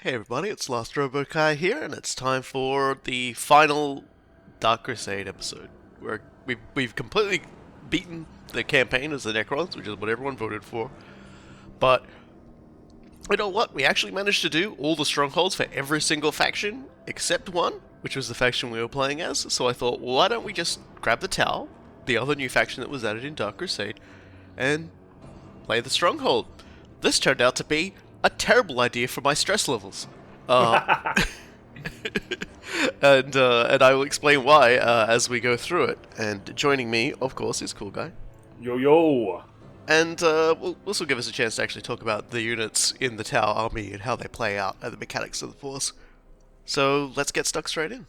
Hey everybody, it's Last Robokai here, and it's time for the final Dark Crusade episode. We've completely beaten the campaign as the Necrons, which is what everyone voted for. But you know what? We actually managed to do all the strongholds for every single faction except one, which was the faction we were playing as. So I thought, well, why don't we just grab the Tau, the other new faction that was added in Dark Crusade, and play the stronghold. This turned out to be a terrible idea for my stress levels. And I will explain why as we go through it. And joining me, of course, is Cool Guy. Yo yo! And this will give us a chance to actually talk about the units in the Tau army and how they play out and the mechanics of the Force. So let's get stuck straight in.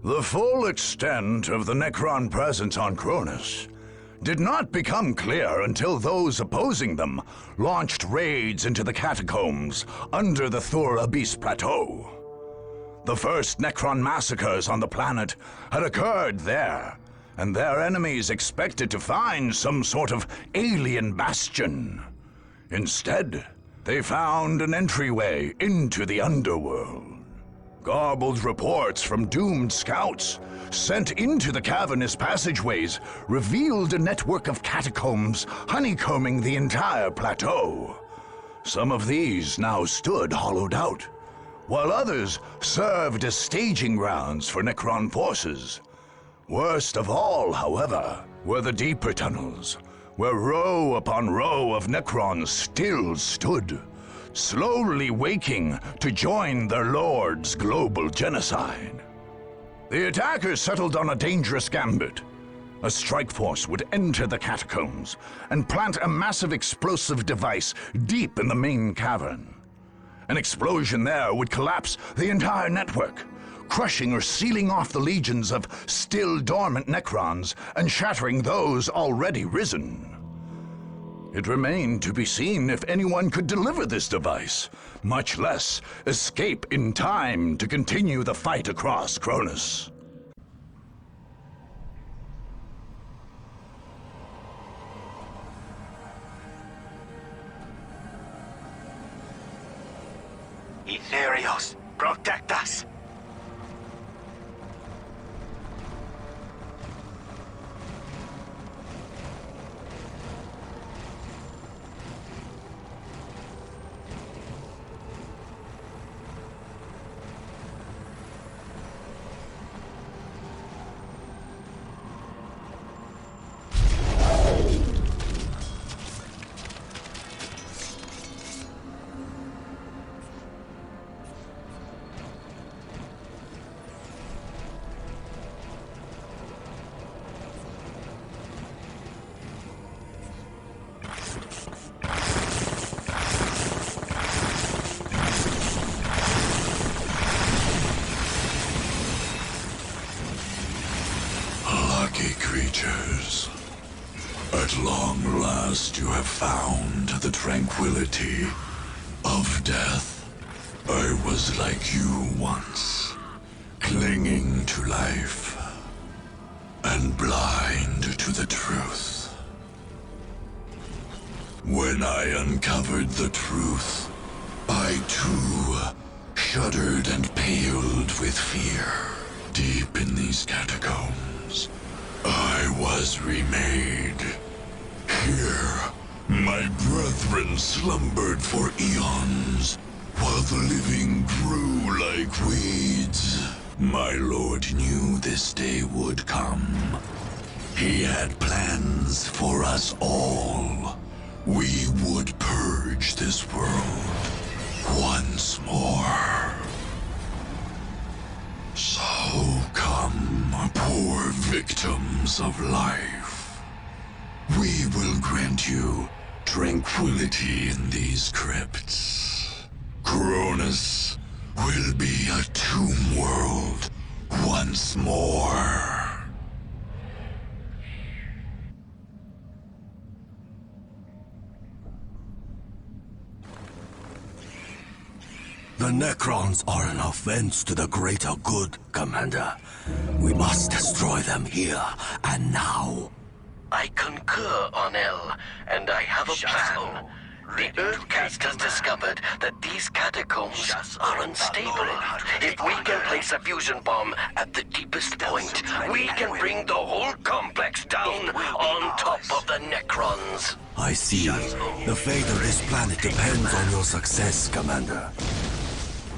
The full extent of the Necron presence on Cronus did not become clear until those opposing them launched raids into the catacombs under the Thur Abyss Plateau. The first Necron massacres on the planet had occurred there, and their enemies expected to find some sort of alien bastion. Instead, they found an entryway into the underworld. Garbled reports from doomed scouts sent into the cavernous passageways revealed a network of catacombs honeycombing the entire plateau. Some of these now stood hollowed out, while others served as staging grounds for Necron forces. Worst of all, however, were the deeper tunnels, where row upon row of Necrons still stood, slowly waking to join their lord's global genocide. The attackers settled on a dangerous gambit. A strike force would enter the catacombs and plant a massive explosive device deep in the main cavern. An explosion there would collapse the entire network, crushing or sealing off the legions of still dormant Necrons and shattering those already risen. It remained to be seen if anyone could deliver this device, much less escape in time to continue the fight across Cronus. Etherios, protect us! Creatures, at long last you have found the tranquility of death. I was like you once, clinging to life and blind to the truth. When I uncovered the truth, I too shuddered and paled with fear. Deep in these catacombs, I was remade. Here, my brethren slumbered for eons, while the living grew like weeds. My lord knew this day would come. He had plans for us all. We would purge this world once more. So come, poor victims of life. We will grant you tranquility in these crypts. Cronus will be a tomb world once more. The Necrons are an offense to the greater good, Commander. We must destroy them here and now. I concur, Onel, and I have a plan. The Earthcast has discovered that these catacombs are unstable. If we can place a fusion bomb at the deepest point, we can bring the whole complex down on top of the Necrons. I see. The fate of this planet depends on your success, Commander.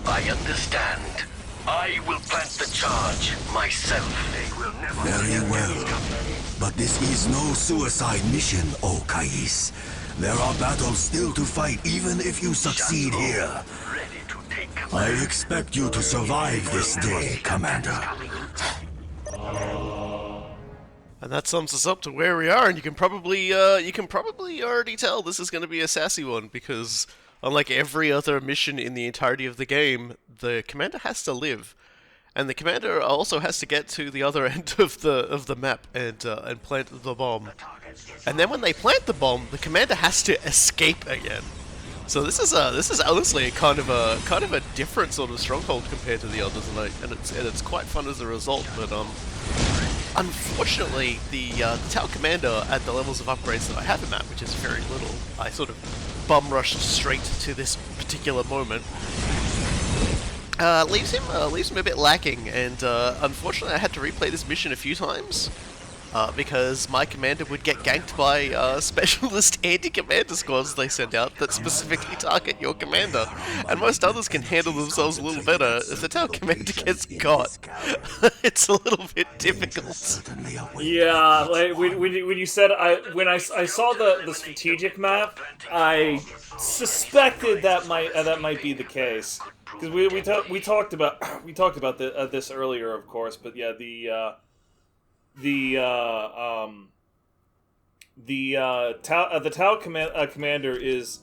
I understand. I will plant the charge myself. Very well. But this is no suicide mission, O Kais. There are battles still to fight even if you succeed here. I expect you to survive this day, Commander. And that sums us up to where we are, and you can probably already tell this is going to be a sassy one, because unlike every other mission in the entirety of the game, the commander has to live, and the commander also has to get to the other end of the map and plant the bomb. And then when they plant the bomb, the commander has to escape again. So this is honestly kind of a different sort of stronghold compared to the others, and it's quite fun as a result. But unfortunately, the Tau commander at the levels of upgrades that I have in that, which is very little, I sort of bum rushed straight to this particular moment. Leaves him a bit lacking, and unfortunately I had to replay this mission a few times. Because my commander would get ganked by specialist anti-commander squads they send out that specifically target your commander, and most others can handle themselves a little better. If the Tau commander gets got, it's a little bit difficult. Yeah, like when you said when I saw the strategic map, I suspected that might be the case, because we talked about this earlier, of course, but yeah, the Tau commander is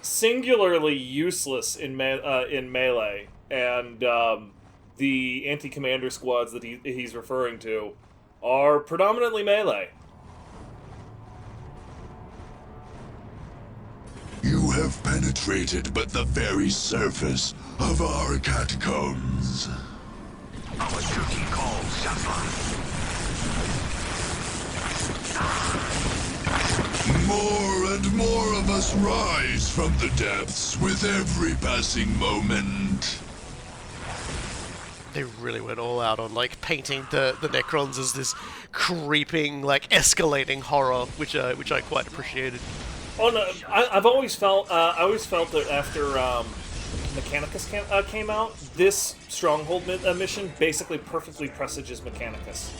singularly useless in melee, and the anti-commander squads that he's referring to are predominantly melee. You have penetrated but the very surface of our catacombs. Our duty calls, Sapphire. More and more of us rise from the depths with every passing moment. They really went all out on like painting the Necrons as this creeping, like escalating horror, which I quite appreciated. Oh no, I've always felt that after Mechanicus came out, this Stronghold mission basically perfectly presages Mechanicus.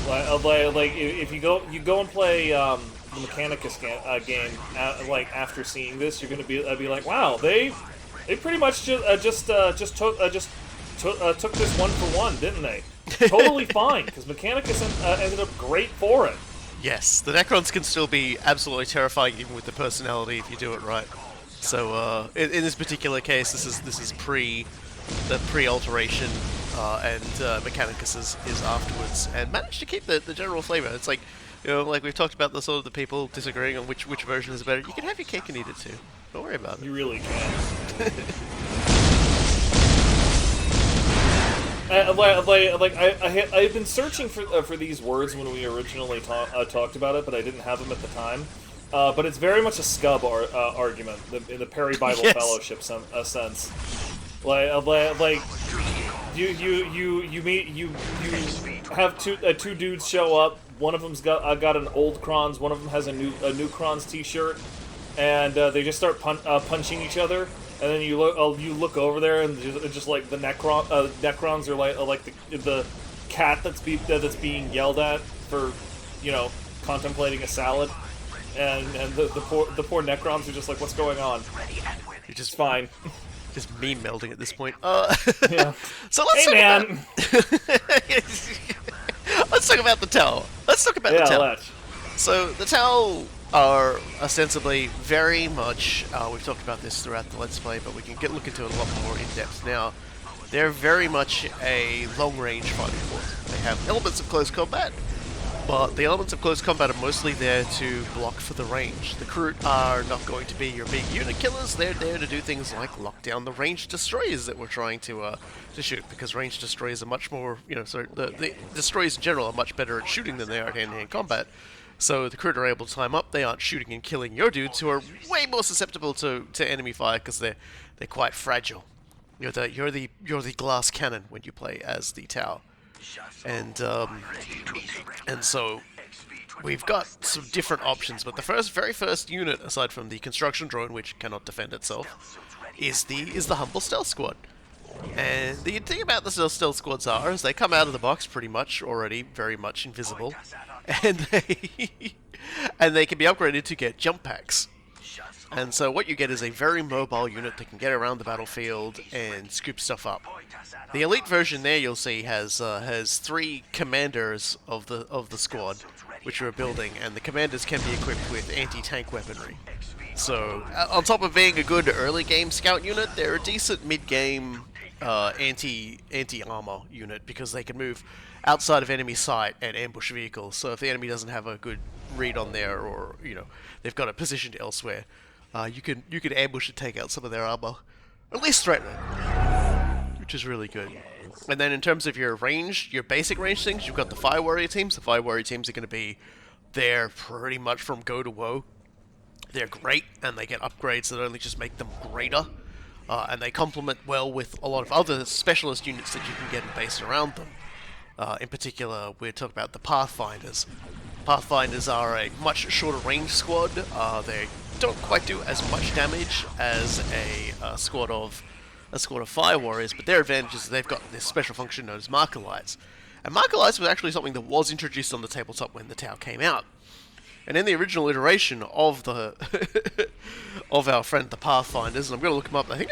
Like if you go and play the Mechanicus game, like after seeing this, you're gonna be like, wow, they pretty much just took this one for one, didn't they? Totally fine, because Mechanicus ended up great for it. Yes, the Necrons can still be absolutely terrifying even with the personality if you do it right. So in this particular case, this is pre-alteration, and Mechanicus is afterwards, and managed to keep the general flavor. It's like, you know, like we've talked about the sort of the people disagreeing on which version is better. You can have your cake and eat it too. Don't worry about it. You really can. I've been searching for these words when we originally talked about it, but I didn't have them at the time. But it's very much a scub argument in the Perry Bible Yes. Fellowship sense. Like you have two dudes show up. One of them's got an old Crons. One of them has a new Crons T-shirt, and they just start punching each other. And then you look over there, and just like the Necrons are like the cat that's being yelled at for, you know, contemplating a salad, and the poor Necrons are just like, what's going on? You're just Fine. Just meme melding at this point. Yeah. So let's Hey man. Let's talk about the Tau. Let's talk about the Tau. Let's. So the Tau are ostensibly very much, we've talked about this throughout the Let's Play, but we can look into it a lot more in depth now. They're very much a long-range fighting force. They have elements of close combat, But the elements of close combat are mostly there to block for the range. The crew are not going to be your big unit killers. They're there to do things like lock down the ranged destroyers that we're trying to shoot, because ranged destroyers are much more, the destroyers in general are much better at shooting than they are at hand-to-hand combat. So the crew are able to time up. They aren't shooting and killing your dudes, who are way more susceptible to enemy fire because they're quite fragile. You're the glass cannon when you play as the Tau. And so we've got some different options, but the very first unit, aside from the construction drone, which cannot defend itself, is the humble stealth squad. And the thing about the stealth squads is they come out of the box pretty much already very much invisible, and they can be upgraded to get jump packs. And so what you get is a very mobile unit that can get around the battlefield and scoop stuff up. The elite version there, you'll see, has 3 commanders of the squad, which we're building, and the commanders can be equipped with anti-tank weaponry. So on top of being a good early game scout unit, they're a decent mid-game anti-armor unit, because they can move outside of enemy sight and ambush vehicles. So if the enemy doesn't have a good read on there, or they've got it positioned elsewhere, you can ambush and take out some of their armor, at least threaten it, which is really good. And then in terms of your basic range things, you've got the Fire Warrior teams. The Fire Warrior teams are going to be there pretty much from go to woe. They're great, and they get upgrades that only just make them greater, and they complement well with a lot of other specialist units that you can get based around them. In particular, we're talking about the Pathfinders. Pathfinders are a much shorter range squad. They don't quite do as much damage as a squad of Fire Warriors, but their advantage is they've got this special function known as Marker Lights. And Marker Lights was actually something that was introduced on the tabletop when the Tau came out. And in the original iteration of of our friend the Pathfinders, and I'm going to look them up. I think,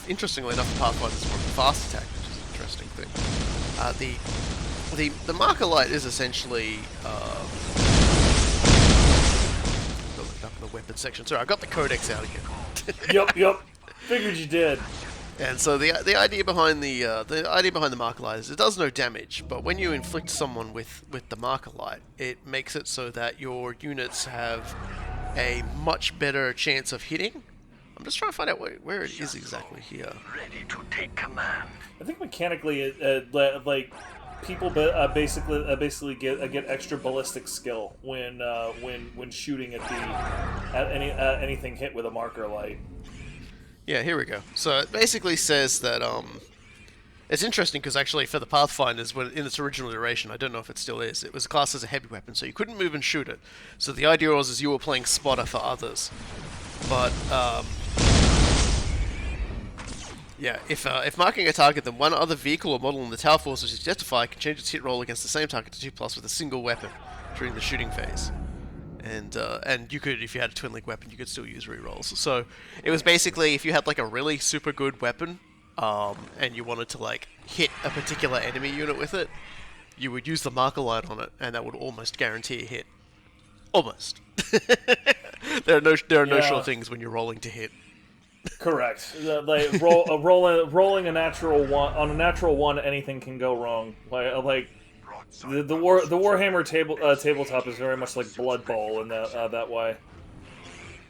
interestingly enough, the Pathfinders were the fast attack, which is an interesting thing. The Marker Light is essentially up in the weapons section. Sorry, I got the codex out again. Yep. Figured you did. And so the idea behind the Marker Light is it does no damage, but when you inflict someone with the Marker Light, it makes it so that your units have a much better chance of hitting. I'm just trying to find out where it is exactly here. Ready to take command. I think mechanically, like people basically get extra ballistic skill when shooting at anything hit with a Marker Light. Yeah, here we go. So it basically says that it's interesting because actually for the Pathfinders, when in its original iteration, I don't know if it still is, it was classed as a heavy weapon, so you couldn't move and shoot it. So the idea was you were playing spotter for others. But yeah, if marking a target, then one other vehicle or model in the Tau force which is justified can change its hit roll against the same target to 2+ with a single weapon during the shooting phase. And you could, if you had a twin link weapon, you could still use rerolls. So it was basically, if you had like a really super good weapon, and you wanted to like hit a particular enemy unit with it, you would use the Marker Light on it, and that would almost guarantee a hit. Almost. There are no sure things when you're rolling to hit. Correct. Like rolling a natural one on a natural one, anything can go wrong. Like. The Warhammer tabletop is very much like Blood Bowl in that way.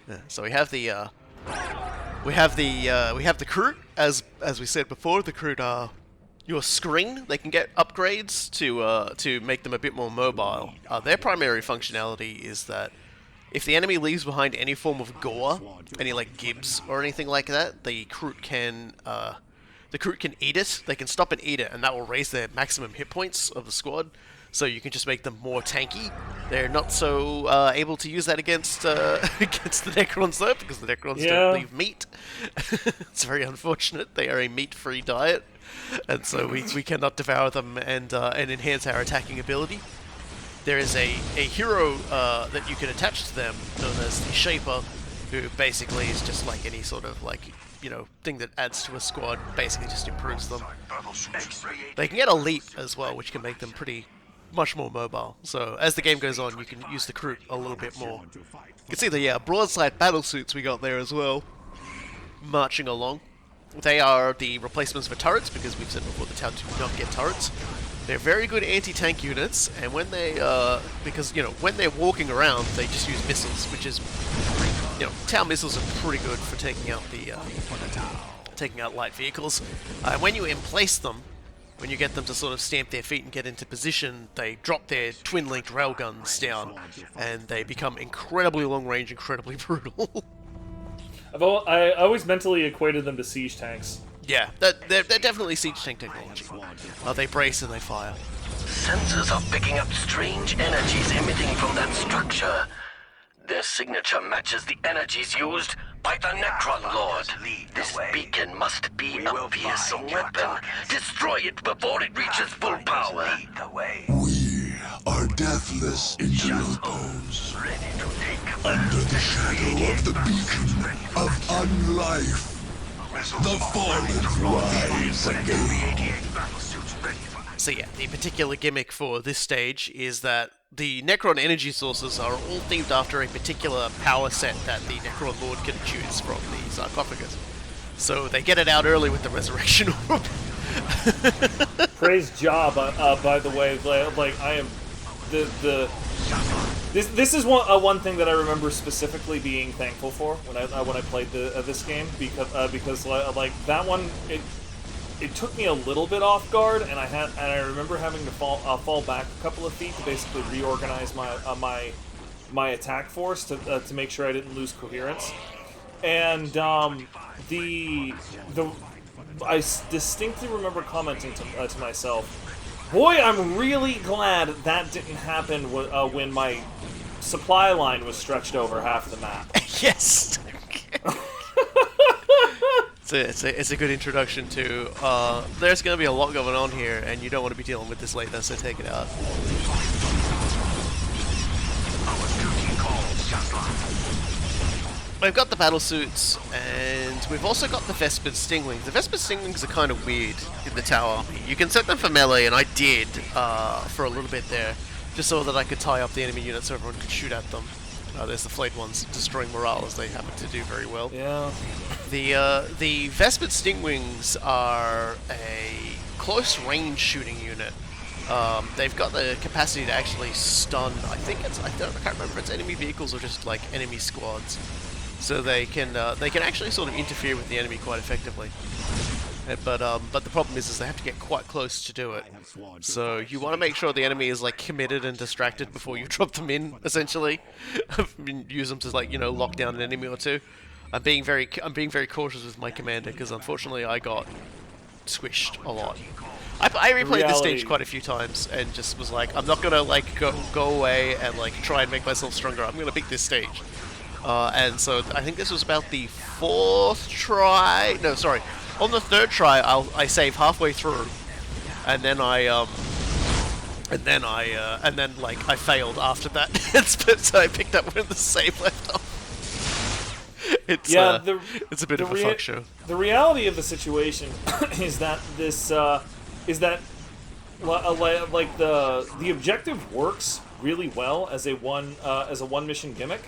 Yeah, so we have the crew, as we said before. The crew are your screen. They can get upgrades to make them a bit more mobile. Their primary functionality is that if the enemy leaves behind any form of gore, any like gibs or anything like that, the crew can eat it. They can stop and eat it, and that will raise their maximum hit points of the squad. So you can just make them more tanky. They're not so able to use that against against the Necrons though, because the Necrons don't leave meat. It's very unfortunate. They are a meat-free diet, and so we cannot devour them and enhance our attacking ability. There is a hero that you can attach to them, known as the Shaper, who basically is just like any sort of like, thing that adds to a squad, basically just improves them. They can get a leap as well, which can make them much more mobile. So as the game goes on, you can use the crew a little bit more. You can see the broadside battle suits we got there as well, marching along. They are the replacements for turrets, because we've said before the Tau do not get turrets. They're very good anti-tank units, and when they, because, you know, when they're walking around, they just use missiles, which is, you know, Tau missiles are pretty good for taking out the, taking out light vehicles. When you emplace them, when you get them to sort of stamp their feet and get into position, they drop their twin-linked railguns down, and they become incredibly long-range, incredibly brutal. I always mentally equated them to siege tanks. Yeah, they're definitely siege tank technology. They brace and they fire. Sensors are picking up strange energies emitting from that structure. Their signature matches the energies used by the Necron Lord. This beacon must be a fearsome weapon. Destroy it before it reaches full power. We are deathless interlopers. Under the shadow of the beacon of unlife, the fallen rise again. So yeah, the particular gimmick for this stage is that the Necron energy sources are all themed after a particular power set that the Necron Lord can choose from the sarcophagus. So they get it out early with the Resurrection Orb. Praise job, by the way. Like I am, this is one thing that I remember specifically being thankful for when I played this game, because like that one it took me a little bit off guard, and I remember having to fall back a couple of feet to basically reorganize my attack force to make sure I didn't lose coherence. And I distinctly remember commenting to myself, boy, I'm really glad that didn't happen when my supply line was stretched over half the map. Yes. It's a good introduction to, there's going to be a lot going on here, and you don't want to be dealing with this later, so take it out. We've got the battle suits, and we've also got the Vespered Stinglings. The Vespered Stinglings are kind of weird in the Tau army. You can set them for melee, and I did for a little bit there, just so that I could tie up the enemy units so everyone could shoot at them. There's the flayed ones destroying morale, as they happen to do very well. Yeah. The Vespered Stingwings are a close-range shooting unit. They've got the capacity to actually stun. I can't remember if it's enemy vehicles or just like enemy squads. So they can actually sort of interfere with the enemy quite effectively. But the problem is they have to get quite close to do it. So you want to make sure the enemy is like committed and distracted before you drop them in, essentially. Use them to, like, you know, lock down an enemy or two. I'm being very cautious with my commander, because unfortunately I got squished a lot. I replayed this stage quite a few times and just was like, I'm not gonna like go away and like try and make myself stronger. I'm gonna beat this stage. And so I think this was about the fourth try. No, sorry. On the third try, I save halfway through, and then I failed after that. So I picked up where the save left off. It's a bit of a fuck show. The reality of the situation is that like the objective works really well as a one mission gimmick,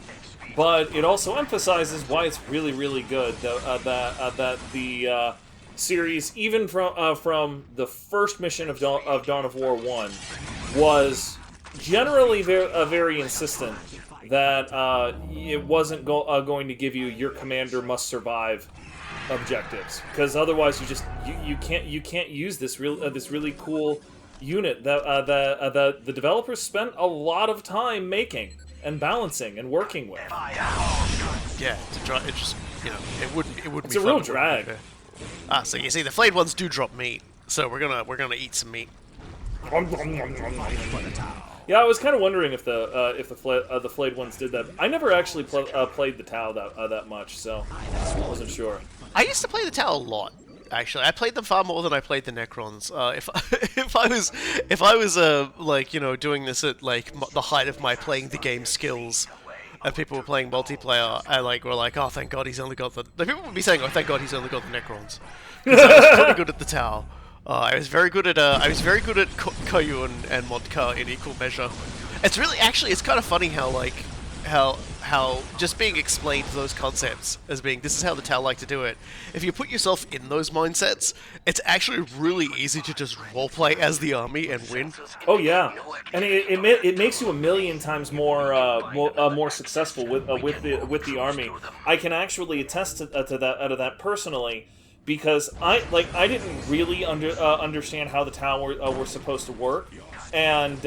but it also emphasizes why it's really, really good that the series, even from the first mission of Dawn of War 1, was generally very insistent that it wasn't going to give you your commander must survive objectives, because otherwise you can't use this really cool unit that the developers spent a lot of time making and balancing and working with. Yeah, it just, you know, it wouldn't it's be a fun real to drag. work with. So you see, the flayed ones do drop meat, so we're gonna eat some meat. Yeah, I was kind of wondering if the flayed ones did that. I never actually played the Tau that much, so I wasn't sure. I used to play the Tau a lot. Actually, I played them far more than I played the Necrons. If I was like, you know, doing this at like the height of my playing the game skills, and people were playing multiplayer, and like were like, oh, thank God he's only got the people would be saying, oh, thank God he's only got the Necrons. Because I was pretty good at the Tau. I was very good at Koyu and Montka in equal measure. It's really, actually, it's kind of funny how like how just being explained those concepts as being this is how the Tau like to do it. If you put yourself in those mindsets, it's actually really easy to just roleplay as the army and win. Oh yeah, and it makes you a million times more successful with the army. I can actually attest to that personally, because I didn't really understand how the Tau were supposed to work, and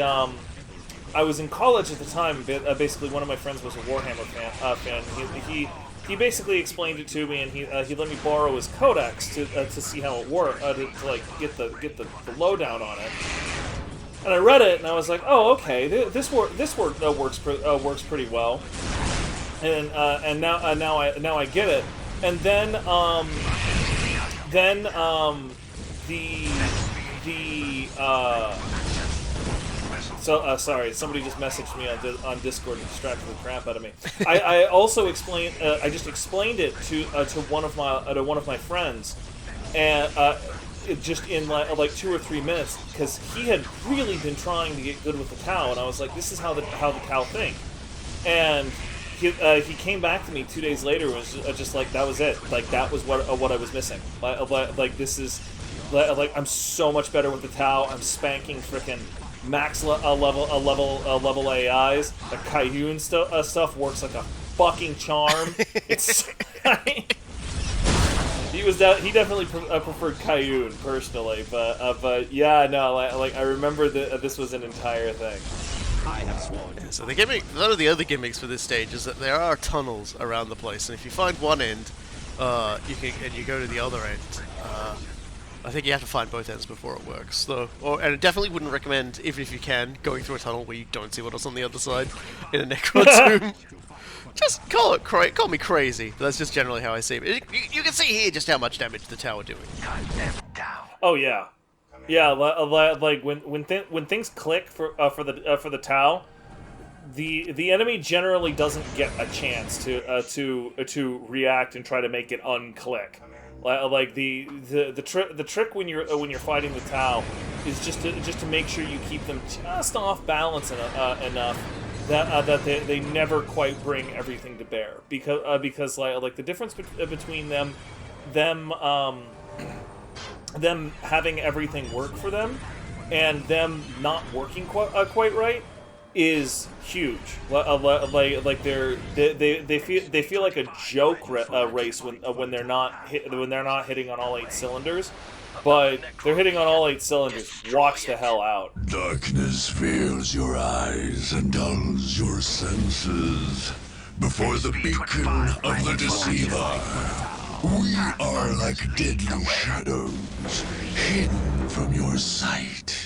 I was in college at the time. Basically, one of my friends was a Warhammer fan. He basically explained it to me, and he let me borrow his codex to see how it worked, to like get the lowdown on it. And I read it, and I was like, oh, okay, this works pretty well. And now I get it. And then sorry, somebody just messaged me on Discord and distracted the crap out of me. I also explained. I just explained it to one of my friends, and just in like 2 or 3 minutes, because he had really been trying to get good with the Tau, and I was like, this is how the Tau think, and he came back to me 2 days later and was just like, that was it. Like, that was what I was missing. Like this is like, I'm so much better with the Tau. I'm spanking frickin' max level AIs. The Kayun stuff works like a fucking charm. It's he definitely preferred Kayun personally, but yeah, no, like I remember that this was an entire thing. So the gimmick, one of the other gimmicks for this stage is that there are tunnels around the place, and if you find one end, you go to the other end. I think you have to find both ends before it works, though. And I definitely wouldn't recommend, even if you can, going through a tunnel where you don't see what else on the other side in a Necron tomb. Just call me crazy, but that's just generally how I see it. You can see here just how much damage the Tau are doing. Oh yeah, yeah. Like when things click for the Tau, the enemy generally doesn't get a chance to react and try to make it unclick. Like the trick when you're fighting the Tau is just to make sure you keep them just off balance enough that they never quite bring everything to bear, because like the difference between them having everything work for them and them not working quite right is huge. Like they feel like a joke race when they're not hitting on all 8 cylinders, but they're hitting on all 8 cylinders. Watch the hell out. Darkness veils your eyes and dulls your senses. Before the beacon of the deceiver, we are like deadly shadows, hidden from your sight.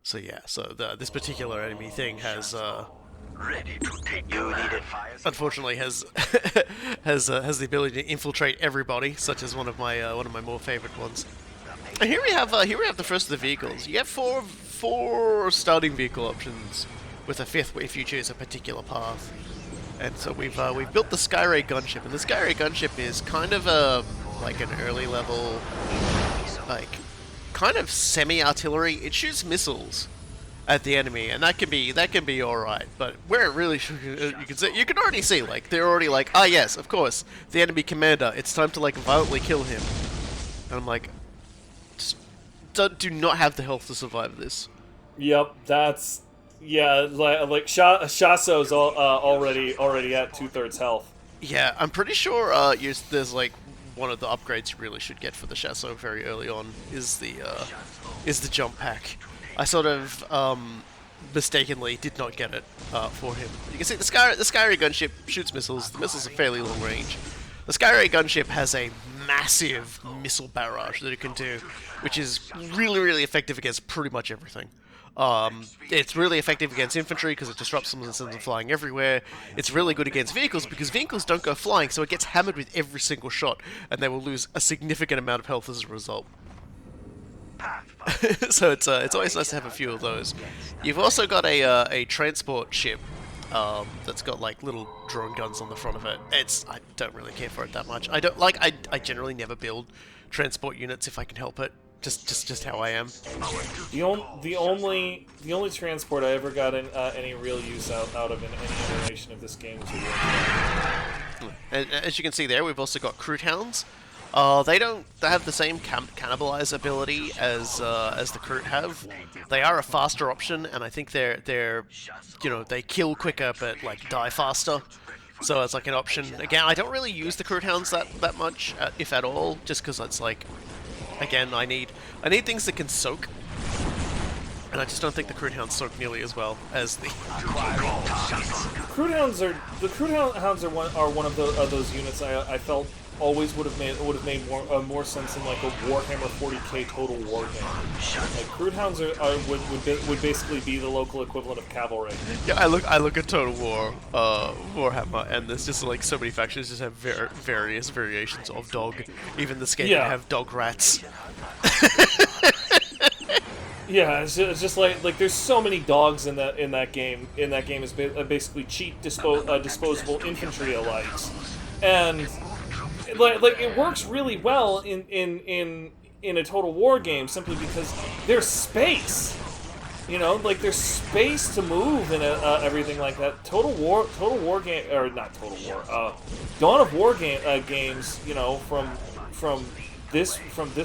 So yeah, this particular enemy thing has Ready to take you unfortunately has has the ability to infiltrate everybody, such as one of my more favorite ones. And here we have the first of the vehicles. You have four starting vehicle options, with a 5th if you choose a particular path. And so we've built the Skyray gunship, and the Skyray gunship is kind of like an early level, like kind of semi-artillery. It shoots missiles at the enemy, and that can be all right. But where it really you can already see, like, they're already like, ah yes, of course, the enemy commander. It's time to like violently kill him. And I'm like, just do not have the health to survive this. Yep, that's like Shaso's already at 2/3 health. Yeah, I'm pretty sure there's like one of the upgrades you really should get for the Shaso very early on is the jump pack. I sort of mistakenly did not get it for him. You can see the Skyray gunship shoots missiles. The missiles are fairly long range. The Skyray gunship has a massive missile barrage that it can do, which is really, really effective against pretty much everything. It's really effective against infantry because it disrupts them and sends them flying everywhere. It's really good against vehicles because vehicles don't go flying, so it gets hammered with every single shot, and they will lose a significant amount of health as a result. So it's always nice to have a few of those. You've also got a transport ship that's got like little drone guns on the front of it. I don't really care for it that much. I generally never build transport units if I can help it. just how I am. The only transport I ever got any real use out of in any iteration of this game was a warthog. And as you can see there, we've also got Crude Hounds. They have the same cannibalize ability as the Crute have. They are a faster option, and I think they're they kill quicker but like die faster. So it's like an option. Again, I don't really use the Crute Hounds that much, if at all, just because it's like, again, I need things that can soak, and I just don't think the Crute Hounds soak nearly as well as the. Crute Hounds are one of those units I felt always would have made more sense in like a Warhammer 40k Total War game. Like Crute Hounds would basically be the local equivalent of cavalry. Yeah, I look at Total War Warhammer, and there's just like so many factions just have various variations of dog. Even the Skaven have dog rats. Yeah, it's just like there's so many dogs in that game. In that game is basically cheap disposable infantry elites, and like it works really well in a Total War game simply because there's space. Like there's space to move and everything like that. Total War game, or not Total War, Dawn of War games. From this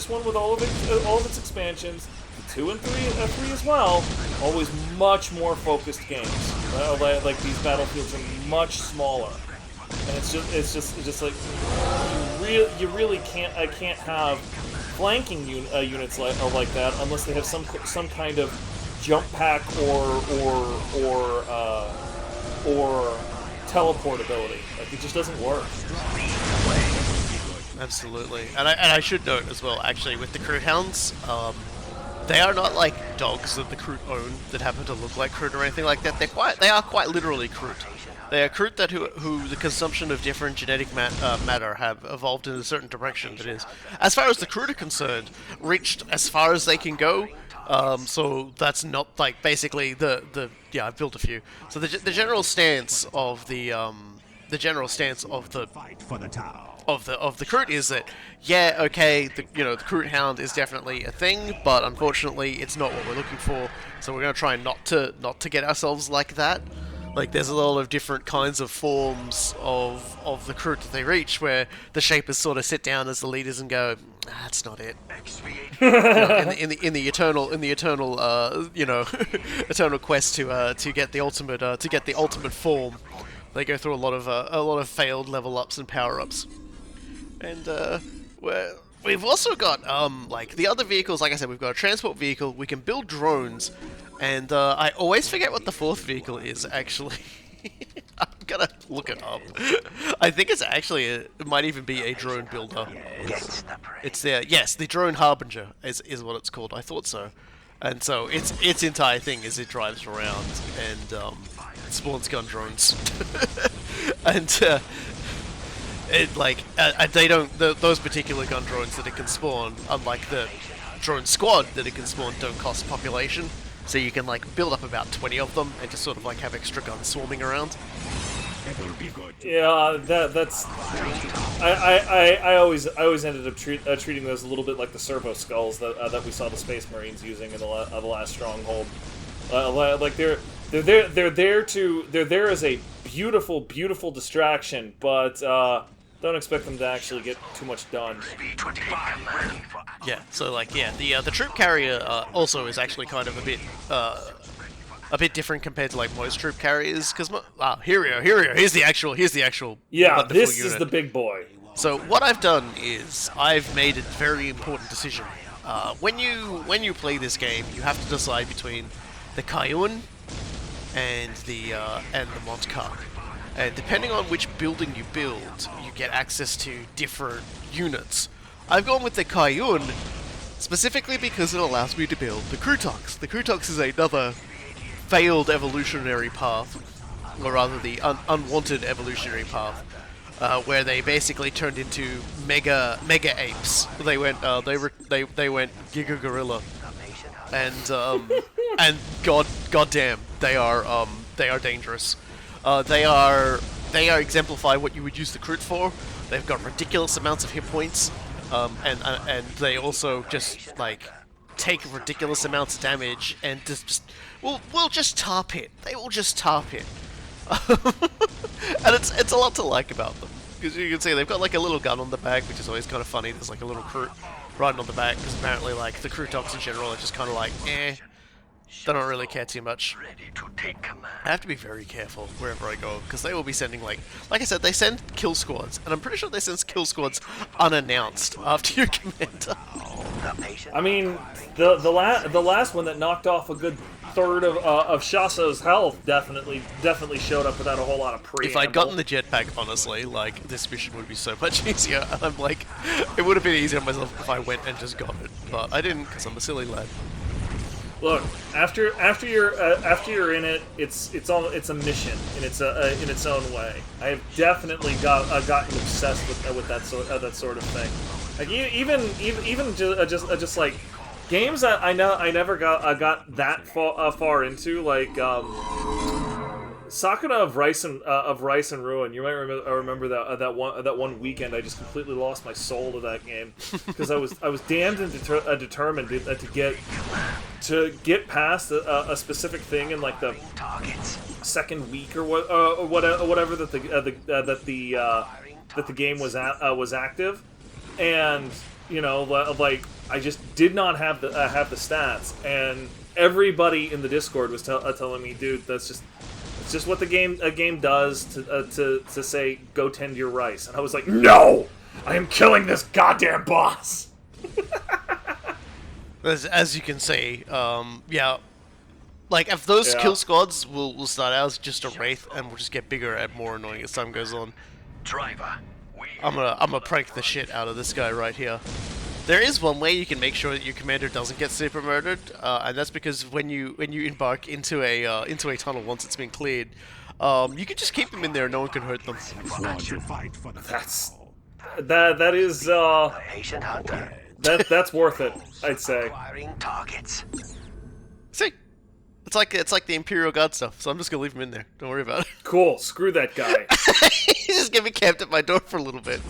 one with all of its expansions, 2 and 3 as well. Always much more focused games. Like these battlefields are much smaller, and it's just like you really can't have flanking units like that unless they have some kind of jump pack or teleport ability. Like it just doesn't work. Absolutely, and I should note as well, actually, with the Crute Hounds, they are not like dogs that the Crute own that happen to look like Crute or anything like that. They are quite literally Crute. They are Crute that who the consumption of different genetic matter have evolved in a certain direction that is, as far as the Crute are concerned, reached as far as they can go. So that's not like basically I've built a few. So the general stance of the Crute is that, yeah, okay, the Crute Hound is definitely a thing, but unfortunately it's not what we're looking for. So we're gonna try not to get ourselves like that. Like there's a lot of different kinds of forms of the Crute that they reach, where the Shapers sort of sit down as the leaders and go, that's not it. In the eternal eternal quest to get the ultimate form, they go through a lot of failed level ups and power ups. And we've also got like the other vehicles. Like I said, we've got a transport vehicle. We can build drones, and I always forget what the fourth vehicle is. Actually, I'm gonna look it up. I think it's actually it might even be a drone builder. It's the drone harbinger is what it's called. I thought so. And so its entire thing is it drives around and spawns gun drones, and. They don't. Those particular gun drones that it can spawn, unlike the drone squad that it can spawn, don't cost population. So you can like build up about 20 of them and just sort of like have extra guns swarming around. Yeah, that's. I always ended up treating those a little bit like the servo skulls that we saw the Space Marines using in the last Stronghold. Like they're there as a beautiful distraction, but don't expect them to actually get too much done. Yeah, so like the troop carrier also is actually kind of a bit different compared to like most troop carriers, because here we are. Here's the actual yeah, this unit. Is the big boy. So what I've done is I've made a very important decision. When you play this game, you have to decide between the Kayun and the Montcar. And depending on which building you build, you get access to different units. I've gone with the Kayun specifically because it allows me to build the Krutox. The Krutox is another failed evolutionary path, or rather the unwanted evolutionary path, where they basically turned into mega apes. They went Giga Gorilla, and goddamn, they are dangerous. They exemplify what you would use the Crute for. They've got ridiculous amounts of hit points. and they also just like take ridiculous amounts of damage and just we'll just top it. They will just top it, and it's a lot to like about them because you can see they've got like a little gun on the back, which is always kind of funny. There's like a little crew riding on the back because apparently like the crew tops in general are just kind of like they don't really care too much. I have to be very careful wherever I go, because they will be sending, like I said, they send kill squads, and I'm pretty sure they send kill squads unannounced after your commander. I mean, the last one that knocked off a good third of Shaso's health definitely showed up without a whole lot of preamble. If I'd gotten the jetpack, honestly, like, this mission would be so much easier, and I'm like, it would have been easier on myself if I went and just got it, but I didn't, because I'm a silly lad. Look, after you're in it, it's a mission in its own way. I have definitely gotten obsessed with that sort of thing. Like even just like games that I never got that far into, like Sakura of Rice and Ruin. You might remember that one weekend I just completely lost my soul to that game because I was damned and determined to get past a specific thing in like the second week or whatever that the game was active, and you know, like I just did not have the stats, and everybody in the Discord was telling me, dude, it's just what a game does to say go tend your rice, and I was like, no, I am killing this goddamn boss. As you can see, yeah, like if those kill squads will start out as just a wraith and will just get bigger and more annoying as time goes on. Driver, I'm gonna prank the shit out of this guy right here. There is one way you can make sure that your commander doesn't get super murdered, and that's because when you embark into a tunnel once it's been cleared, you can just keep them in there. No one can hurt them. That's worth it, I'd say. See, it's like the Imperial Guard stuff. So I'm just gonna leave him in there. Don't worry about it. Cool. Screw that guy. He's just gonna be camped at my door for a little bit.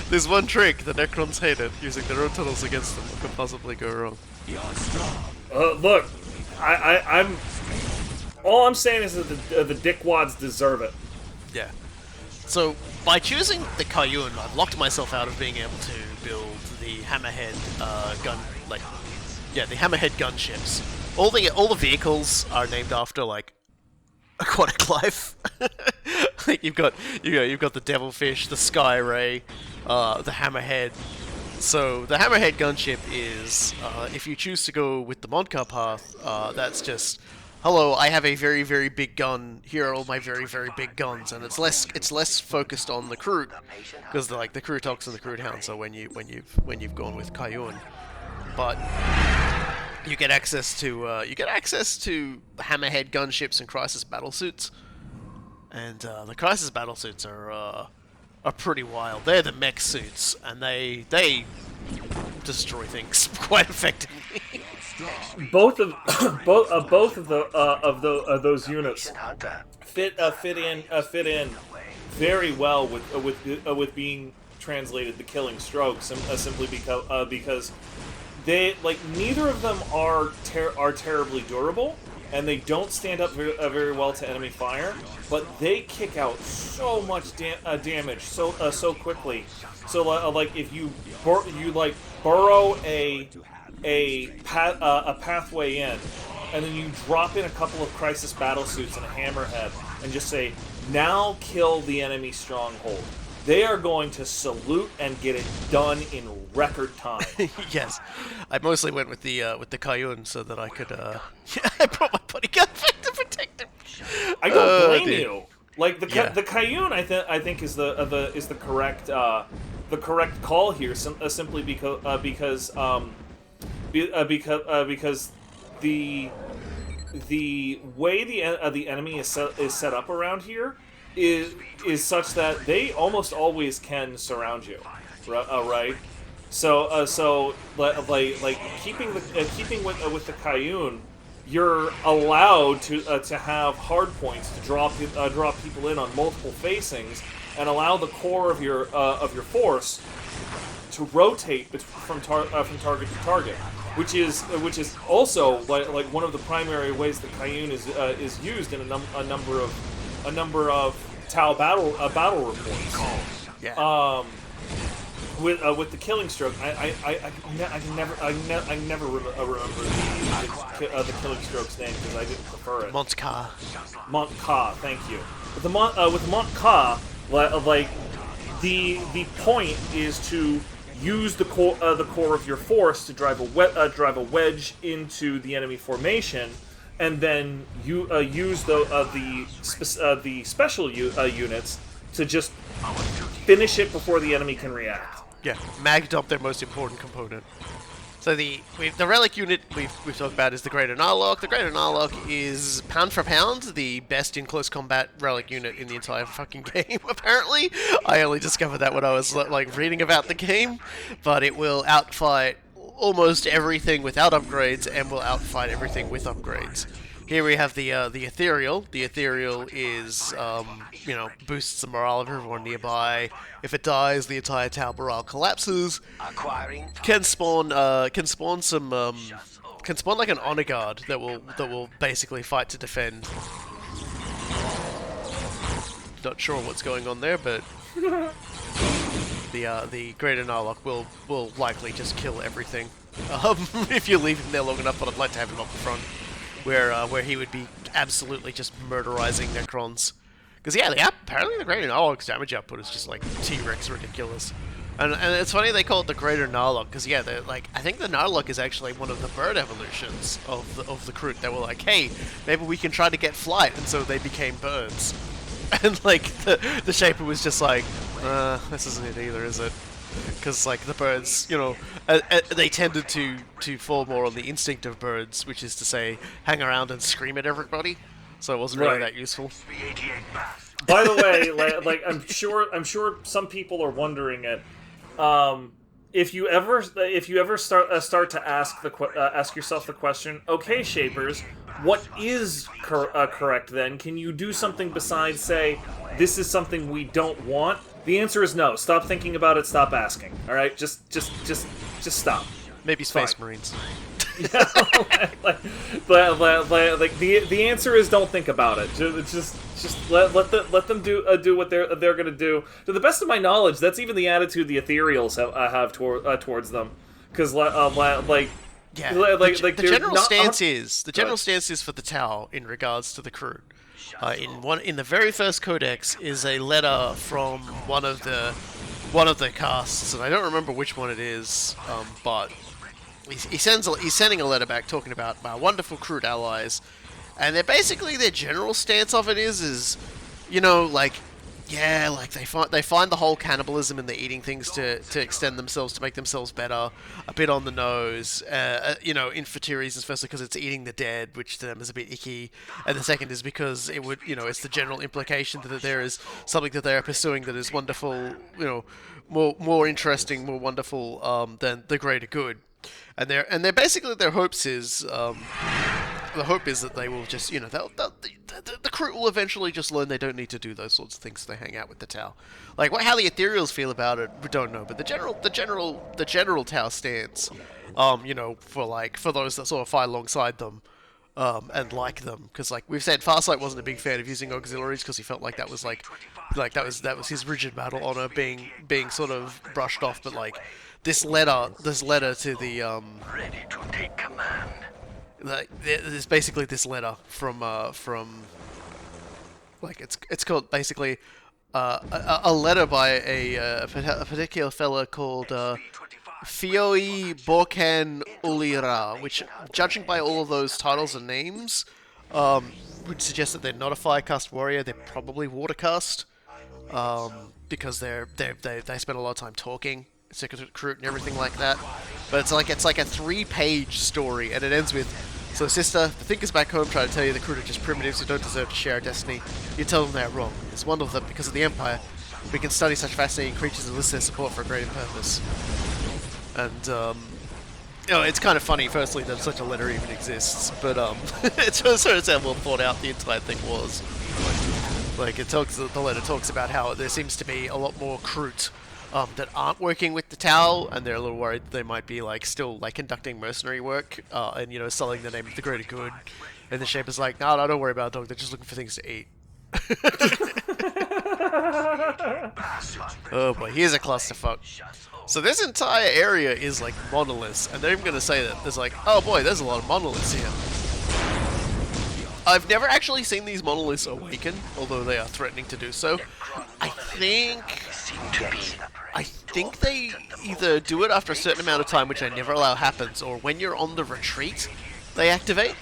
There's one trick the Necrons hated: using their own tunnels against them. What could possibly go wrong? Look, I'm. All I'm saying is that the dickwads deserve it. Yeah. So by choosing the Kayun, I've locked myself out of being able to build the Hammerhead the Hammerhead gunships. All the vehicles are named after like aquatic life. Like you've got the Devilfish, the Sky Ray, the Hammerhead. So the Hammerhead gunship is if you choose to go with the Modcar path, that's just, hello, I have a very, very big gun. Here are all my very, very big guns, and it's less focused on the crew, because like the crew talks and the crew hound. So when you've gone with Kayun, but you get access to Hammerhead gunships and Crisis battlesuits, and the Crisis battlesuits are pretty wild. They're the mech suits, and they destroy things quite effectively. Both of those units fit in very well with being translated the Killing Strokes, simply because they, like, neither of them are terribly durable, and they don't stand up very well to enemy fire, but they kick out so much damage so quickly. So like if you burrow a pathway in, and then you drop in a couple of Crisis battlesuits and a Hammerhead, and just say, now kill the enemy stronghold. They are going to salute and get it done in record time. Yes, I mostly went with the Kayun so that I could. I brought my bodyguard back to protect him. I don't blame you. Like the Kayun, I think is the correct call here. Simply because the way the enemy is set up around here is such that they almost always can surround you, right? So like keeping with the Kayun, you're allowed to have hard points to draw people in on multiple facings, and allow the core of your force to rotate from target to target, which is also like one of the primary ways that Kayun is used in a number of Tau battle reports. Yeah. With the killing stroke, I never remember the killing stroke's name because I didn't prefer it. Montka, thank you. With the Montka, like the point is to use the core of your force to drive a wedge into the enemy formation, and then you use the special units to just finish it before the enemy can react. Yeah, mag dump their most important component. So the relic unit we've talked about is the Greater Narlock. The Greater Narlock is pound for pound the best in close combat relic unit in the entire fucking game. Apparently, I only discovered that when I was like reading about the game, but it will outfight almost everything without upgrades and will outfight everything with upgrades. Here we have the Ethereal. The Ethereal is, boosts the morale of everyone nearby. If it dies, the entire Tau morale collapses. Can spawn like an honor guard that will basically fight to defend. Not sure what's going on there, but the Greater Narlock will likely just kill everything if you leave him there long enough. But I'd like to have him up the front, where he would be absolutely just murderizing Necrons. Because apparently the Greater Narlock's damage output is just like T-Rex ridiculous. And it's funny they call it the Greater Narlock, because they're like, I think the Narlock is actually one of the bird evolutions of the Kroot. They were like, hey, maybe we can try to get flight, and so they became birds. And like the Shaper was just like, this isn't it either, is it? Because like the birds, they tended to fall more on the instinct of birds, which is to say, hang around and scream at everybody. So it wasn't really that useful. By the way, like I'm sure some people are wondering it. If you ever start to ask yourself the question, okay, Shapers, what is correct then? Can you do something besides say this is something we don't want? The answer is no. Stop thinking about it. Stop asking. All right, just stop. Maybe Space Marines. Yeah, like the answer is don't think about it. Just let them do what they're gonna do. To the best of my knowledge, that's even the attitude the Ethereals have towards them. Because the general stance is for the Tau in regards to the Kroot. In the very first codex is a letter from one of the casts, and I don't remember which one it is, but he's sending a letter back talking about my wonderful Kroot allies, and their general stance of it is they find the whole cannibalism and the eating things to extend themselves, to make themselves better, a bit on the nose, for two reasons. Firstly, because it's eating the dead, which to them is a bit icky, and the second is because it would, it's the general implication that there is something that they are pursuing that is wonderful, more interesting, more wonderful than the greater good. And they're basically, their hopes is the hope is that they will just, the Kroot will eventually just learn they don't need to do those sorts of things. So they hang out with the Tau. Like how the Ethereals feel about it, we don't know. But the general Tau stance, for those that sort of fight alongside them, and like them, because like we've said, Farsight wasn't a big fan of using auxiliaries because he felt like that was that was his rigid battle honor being sort of brushed off. But like this letter to the Ready to take command. There's basically this letter from it's called basically a letter by a particular fella called Fioi Borkan Ulira, which, judging by all of those titles and names, would suggest that they're not a Firecast warrior. They're probably Watercast, because they spend a lot of time talking, Secret Kroot and everything like that. But it's like a 3-page story, and it ends with, "So sister, the thinkers back home try to tell you the Kroot are just primitives who don't deserve to share our destiny. You tell them they're wrong. It's wonderful that because of the Empire, we can study such fascinating creatures and enlist their support for a greater purpose." And it's kind of funny, firstly, that such a letter even exists, but it shows how well thought out the entire thing was. Like the letter talks about how there seems to be a lot more Kroot that aren't working with the Tau, and they're a little worried they might be like still like conducting mercenary work and selling the name of the greater good. And the Shape is like, no, don't worry about it, dog. They're just looking for things to eat. Oh boy, here's a clusterfuck. So this entire area is like monoliths, and they're even going to say that there's like, oh boy, there's a lot of monoliths here. I've never actually seen these monoliths awaken, although they are threatening to do so. I think they either do it after a certain amount of time, which I never allow happens, or when you're on the retreat, they activate.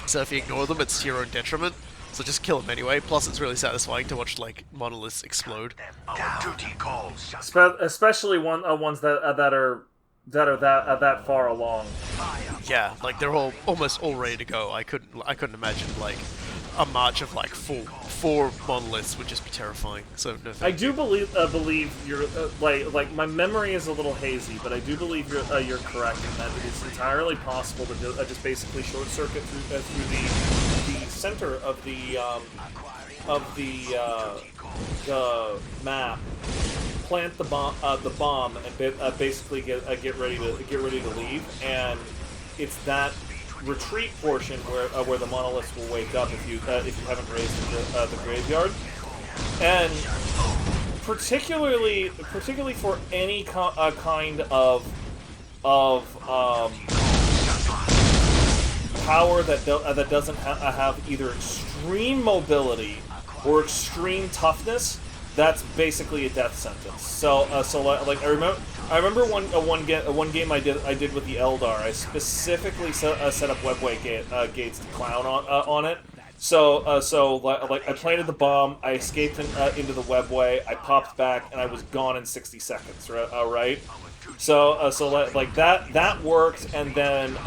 So if you ignore them, it's to your own detriment. So just kill them anyway. Plus, it's really satisfying to watch like monoliths explode. Our duty calls. Especially ones that are that far along. Yeah, like they're almost all ready to go. I couldn't imagine like a march of like four monoliths would just be terrifying. So no thank I do believe you're like my memory is a little hazy, but I do believe you're correct in that it is entirely possible to just basically short circuit through the center of the map, plant the bomb, and basically get ready to leave, and it's that retreat portion where the monoliths will wake up if you haven't raised the graveyard, and particularly for any kind of power that doesn't have either extreme mobility or extreme toughness. That's basically a death sentence. So like I remember one game I did with the Eldar. I specifically set up webway gates to clown on it. So like I planted the bomb, I escaped into the webway, I popped back, and I was gone in 60 seconds. Right? So like that worked, and then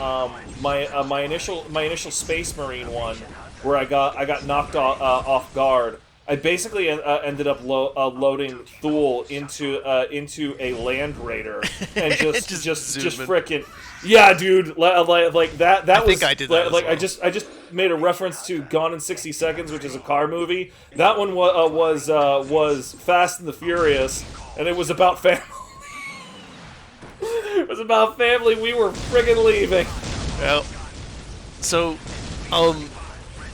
my initial Space Marine one, where I got knocked off guard. I basically ended up loading Thule into a Land Raider and just frickin' yeah, dude. Like that. I think I did that. Like as well. I just made a reference to Gone in 60 Seconds, which is a car movie. That one was Fast and the Furious, and it was about family. It was about family. We were friggin' leaving. Well, so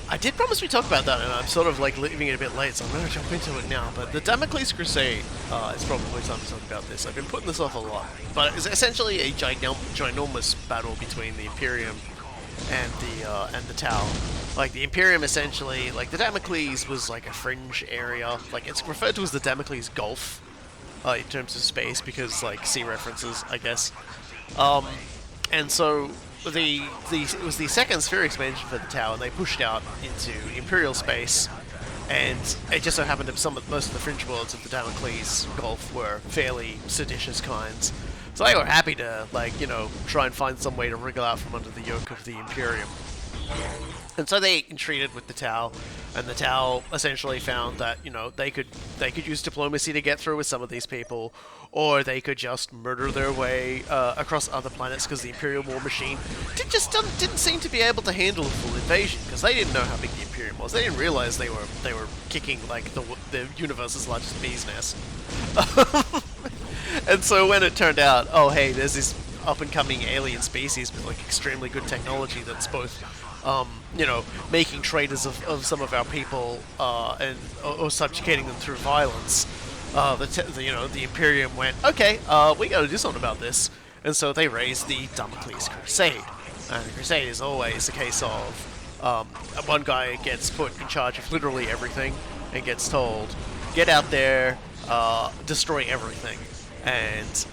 I did promise we talk about that, and I'm sort of like leaving it a bit late, so I'm going to jump into it now. But the Damocles Crusade is probably time to talk about this. I've been putting this off a lot, but it's essentially a ginormous battle between the Imperium and the Tau. Like the Imperium, essentially, like the Damocles was like a fringe area. Like it's referred to as the Damocles Gulf in terms of space because like sea references, I guess. And so. It was the second sphere expansion for the Tau, and they pushed out into Imperial space, and it just so happened that most of the fringe worlds of the Damocles Gulf were fairly seditious kinds. So they were happy to, try and find some way to wriggle out from under the yoke of the Imperium. And so they entreated with the Tau, and the Tau essentially found that, they could use diplomacy to get through with some of these people, or they could just murder their way across other planets because the Imperial War Machine didn't seem to be able to handle a full invasion because they didn't know how big the Imperium was. They didn't realize they were kicking like the universe's largest bee's nest. And so when it turned out, oh hey, there's this up-and-coming alien species with like extremely good technology that's both making traitors of some of our people or subjugating them through violence. The Imperium went, okay, we got to do something about this, and so they raised the Damocles Crusade. And the Crusade is always a case of one guy gets put in charge of literally everything and gets told, get out there, destroy everything. And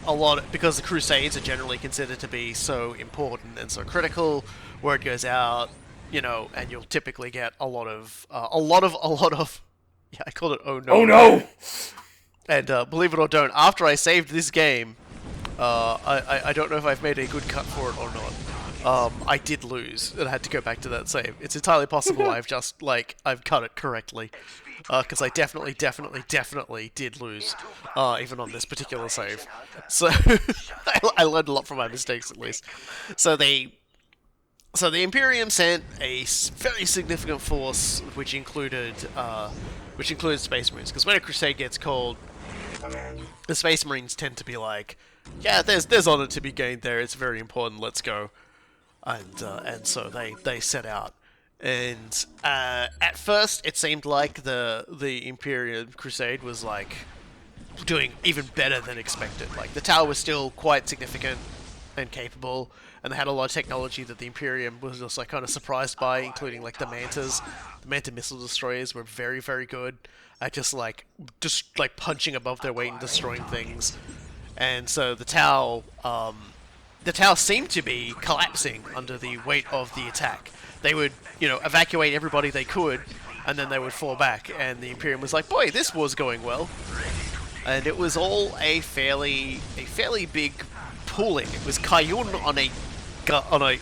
because the Crusades are generally considered to be so important and so critical, word goes out, and you'll typically get a lot of, yeah, I called it oh no. Oh no! And believe it or don't, after I saved this game, I don't know if I've made a good cut for it or not. I did lose, and I had to go back to that save. It's entirely possible I've cut it correctly, because I definitely did lose, even on this particular save. So I learned a lot from my mistakes, at least. So So the Imperium sent a very significant force, which included Space Marines. Because when a crusade gets called, the Space Marines tend to be like, yeah, there's honor to be gained there. It's very important. Let's go. And so they set out. And at first, it seemed like the Imperial Crusade was like doing even better than expected. Like the tower was still quite significant and capable, and they had a lot of technology that the Imperium was just like kind of surprised by, including like the Mantas. The Manta missile destroyers were very, very good at just like punching above their weight and destroying things. And so the Tau seemed to be collapsing under the weight of the attack. They would, evacuate everybody they could, and then they would fall back. And the Imperium was like, "Boy, this war's going well." And it was all a fairly big pooling. It was Kayun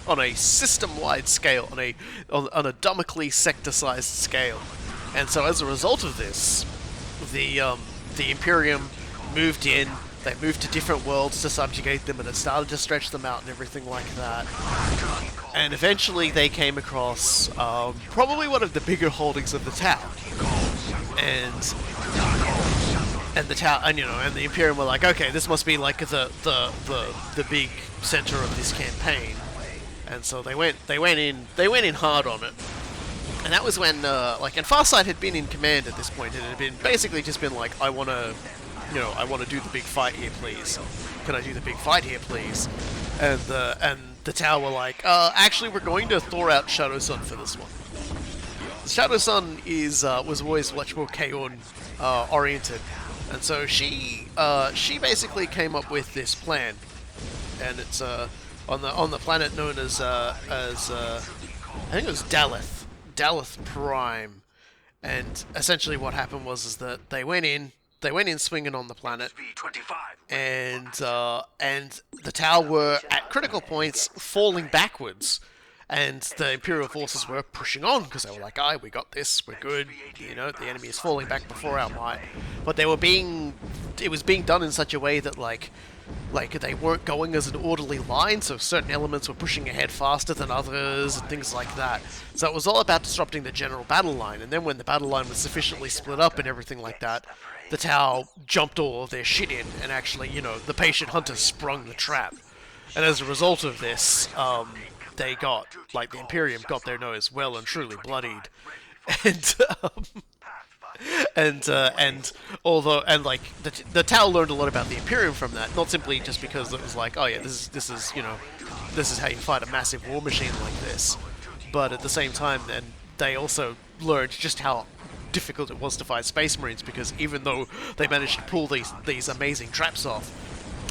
on a system-wide scale, on a Damocles sector-sized scale. And so as a result of this, the Imperium moved in. They moved to different worlds to subjugate them, and it started to stretch them out and everything like that. And eventually they came across probably one of the bigger holdings of the Tau. And the Tau, and the Imperium were like, okay, this must be like the big center of this campaign. And so they went in hard on it. And that was when and Farsight had been in command at this point. It had been basically just been like, I want to do the big fight here, please. Can I do the big fight here, please? And the Tau were like, actually, we're going to thaw out Shadow Sun for this one. Shadow Sun was always much more Kaon oriented, and so she basically came up with this plan, and it's on the planet known as I think it was Daleth Prime, and essentially what happened was that they went in swinging on the planet, and the Tau were at critical points falling backwards, and the Imperial forces were pushing on because they were like, "Aye, we got this, we're good." The enemy is falling back before our might, but it was being done in such a way that like they weren't going as an orderly line, so certain elements were pushing ahead faster than others and things like that. So it was all about disrupting the general battle line, and then when the battle line was sufficiently split up and everything like that, the Tau jumped all of their shit in, and actually, the patient hunters sprung the trap. And as a result of this, they got, the Imperium got their nose well and truly bloodied. And the Tau learned a lot about the Imperium from that, not simply just because it was like, oh yeah, this is how you fight a massive war machine like this, but at the same time, then they also learned just how difficult it was to fight Space Marines, because even though they managed to pull these amazing traps off,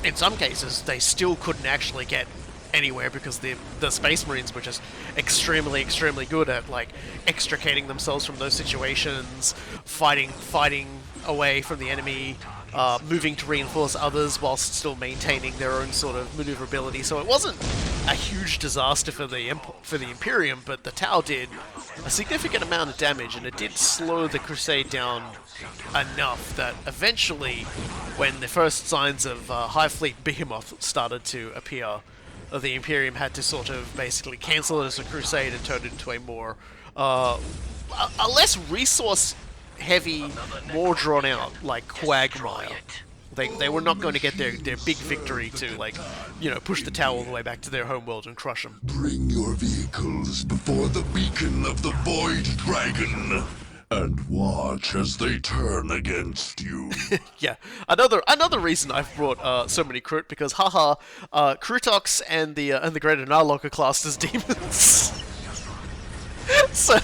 in some cases they still couldn't actually get anywhere because the Space Marines were just extremely good at extricating themselves from those situations, fighting away from the enemy, moving to reinforce others whilst still maintaining their own sort of maneuverability. So it wasn't a huge disaster for the Imperium, but the Tau did a significant amount of damage, and it did slow the Crusade down enough that eventually, when the first signs of Hive Fleet Behemoth started to appear, the Imperium had to sort of basically cancel it as a crusade and turn it into a more a less resource heavy, more drawn out Quagmire. They were not going to get their big victory to push the Tau all the way back to their homeworld and crush them. Bring your vehicles before the beacon of the Void Dragon, and watch as they turn against you. Yeah, another reason I've brought so many Krut, because Krutox and the Greater Narlock are classed as demons. So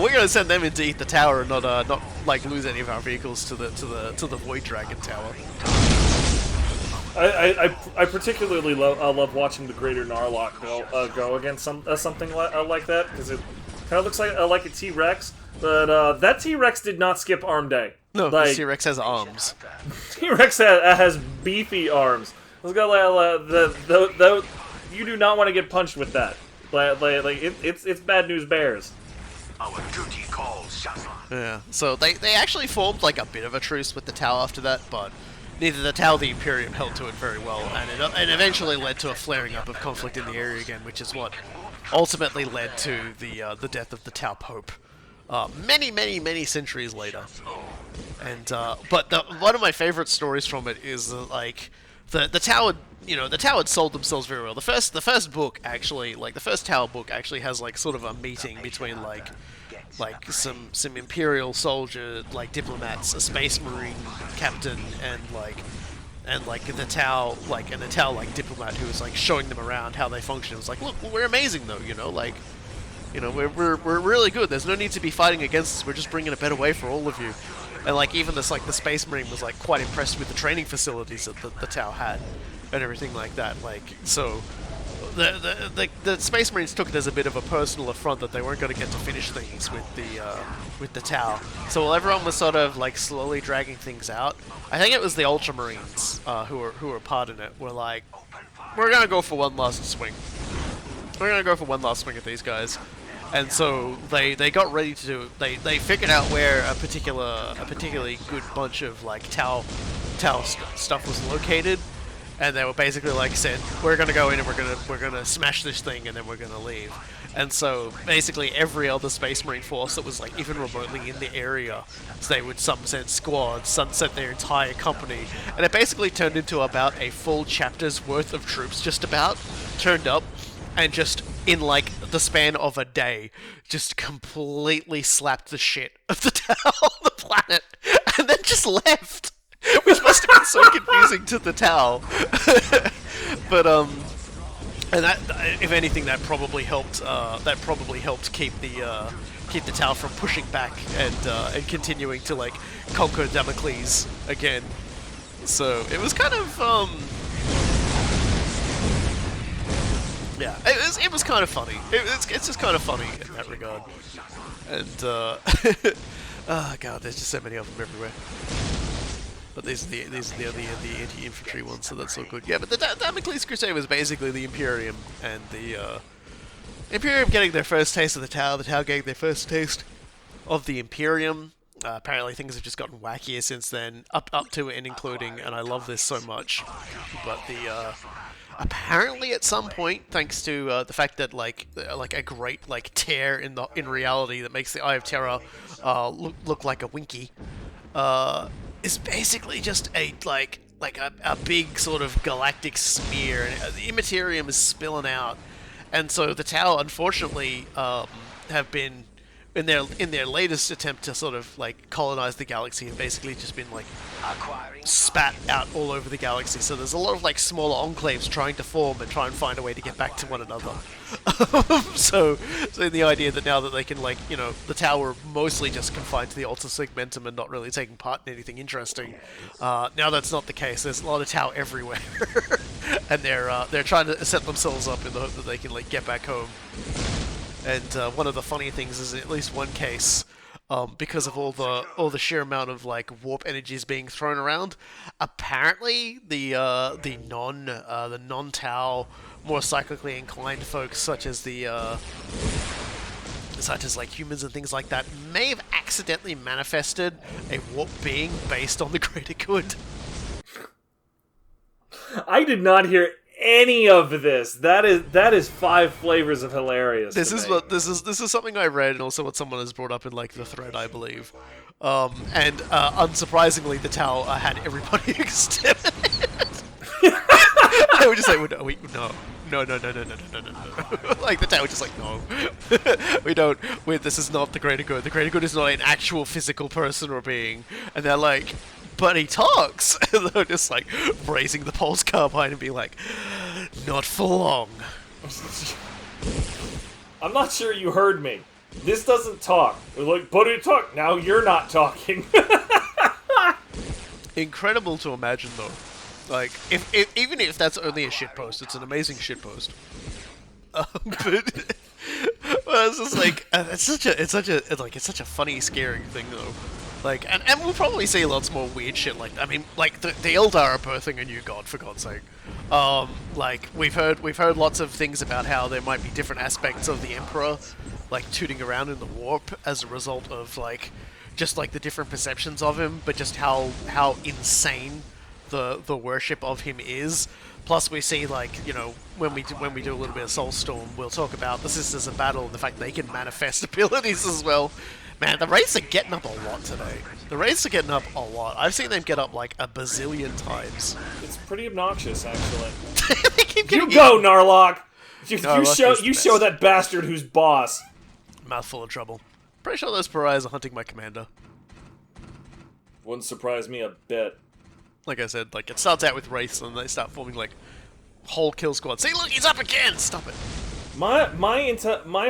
we're gonna send them in to eat the tower and not lose any of our vehicles to the Void Dragon Tower. I particularly love watching the Greater Narlock go against something like that, because it kind of looks like a T-Rex, but that T-Rex did not skip arm day. No, the T-Rex has arms. T-Rex has beefy arms. It's got you do not want to get punched with that. It's bad news bears. Our duty calls, Shazlan. Yeah, so they actually formed a bit of a truce with the Tau after that, but neither the Tau or the Imperium held to it very well, and it eventually led to a flaring up of conflict in the area again, which is what ultimately led to the death of the Tau Pope many centuries later. And but one of my favorite stories from it is like the Tau had, the Tau had sold themselves very well. The first book actually, like the first Tau book actually has like sort of a meeting between like some Imperial soldier, like diplomats, a Space Marine captain, and the Tau like diplomat who was like showing them around how they function. It was like, look, we're amazing though, we're really good. There's no need to be fighting against us. We're just bringing a better way for all of you. And like even this, like the Space Marine was like quite impressed with the training facilities that the Tau had and everything like that. Like so. The Space Marines took it as a bit of a personal affront that they weren't going to get to finish things with the Tau. So while everyone was sort of like slowly dragging things out, I think it was the Ultramarines who were part in it. Were like, we're going to go for one last swing. We're going to go for one last swing at these guys. And so they got ready to do. They figured out where a particularly good bunch of like Tau stuff was located. And they were basically like said, we're gonna go in and we're gonna smash this thing and then we're gonna leave. And so basically every other Space Marine force that was like even remotely in the area, so they would sunset squads, sunset their entire company, and it basically turned into about a full chapter's worth of troops just about turned up and just in like the span of a day just completely slapped the shit of the Tau on the planet and then just left. Which must have been so confusing to the Tau. But and that, if anything, that probably helped keep the Tau from pushing back and continuing to like conquer Damocles again. So it was kind of yeah, it was kind of funny. It's just kind of funny in that regard. And oh god, there's just so many of them everywhere. But these are the anti-infantry ones, so that's so good. Yeah, but the Damocles Crusade was basically the Imperium, and the Imperium getting their first taste of the Tau getting their first taste of the Imperium. Apparently things have just gotten wackier since then, up to and including, and I love this so much, but the apparently at some point, thanks to the fact that like a great like tear in reality that makes the Eye of Terror look like a winky, is basically just a big sort of galactic smear, and the Immaterium is spilling out, and so the Tau unfortunately have been in their latest attempt to sort of like colonize the galaxy, have basically just been like spat out all over the galaxy. So there's a lot of like smaller enclaves trying to form and try and find a way to get back to one another. so the idea that now that they can like, the Tau were mostly just confined to the Ultra Segmentum and not really taking part in anything interesting. Now that's not the case. There's a lot of Tau everywhere, and they're trying to set themselves up in the hope that they can like get back home. And one of the funny things is, in at least one case, because of all the sheer amount of like warp energies being thrown around, apparently the non-Tau, more cyclically inclined folks, such as like humans and things like that, may have accidentally manifested a warp being based on the greater good. I did not hear any of this. That is 5 flavors of hilarious. This is something I read, and also what someone has brought up in like the thread, I believe. And unsurprisingly, the Tau had everybody exterminated. I would just say, no. Like the Tau was just like, no, we don't. This is not the greater good. The greater good is not an actual physical person or being. And they're like, but he talks. And they're just like raising the pulse carbine and being like, not for long. I'm not sure you heard me. This doesn't talk. We're like, but it talk. Now you're not talking. Incredible to imagine though. Like, even if that's only a shitpost, it's an amazing shitpost. But it's just like it's such a funny, scary thing though. Like, and we'll probably see lots more weird shit like that. I mean, like the Eldar are birthing a new god, for God's sake. Like we've heard lots of things about how there might be different aspects of the Emperor, like tooting around in the warp as a result of like just like the different perceptions of him, but just how insane the worship of him is, Plus, we see, like, you know, when we do a little bit of Soulstorm, we'll talk about the Sisters of Battle and the fact they can manifest abilities as well. Man, the Wraiths are getting up a lot today. The Wraiths are getting up a lot. I've seen them get up like a bazillion times. It's pretty obnoxious, actually. They keep getting You go, Narlock! Narlock You is the show best. that bastard who's boss. Mouthful of trouble. Pretty sure those pariahs are hunting my commander. Wouldn't surprise me a bit. Like I said, like it starts out with Wraiths and they start forming like whole kill squad. See, look, he's up again! Stop it. My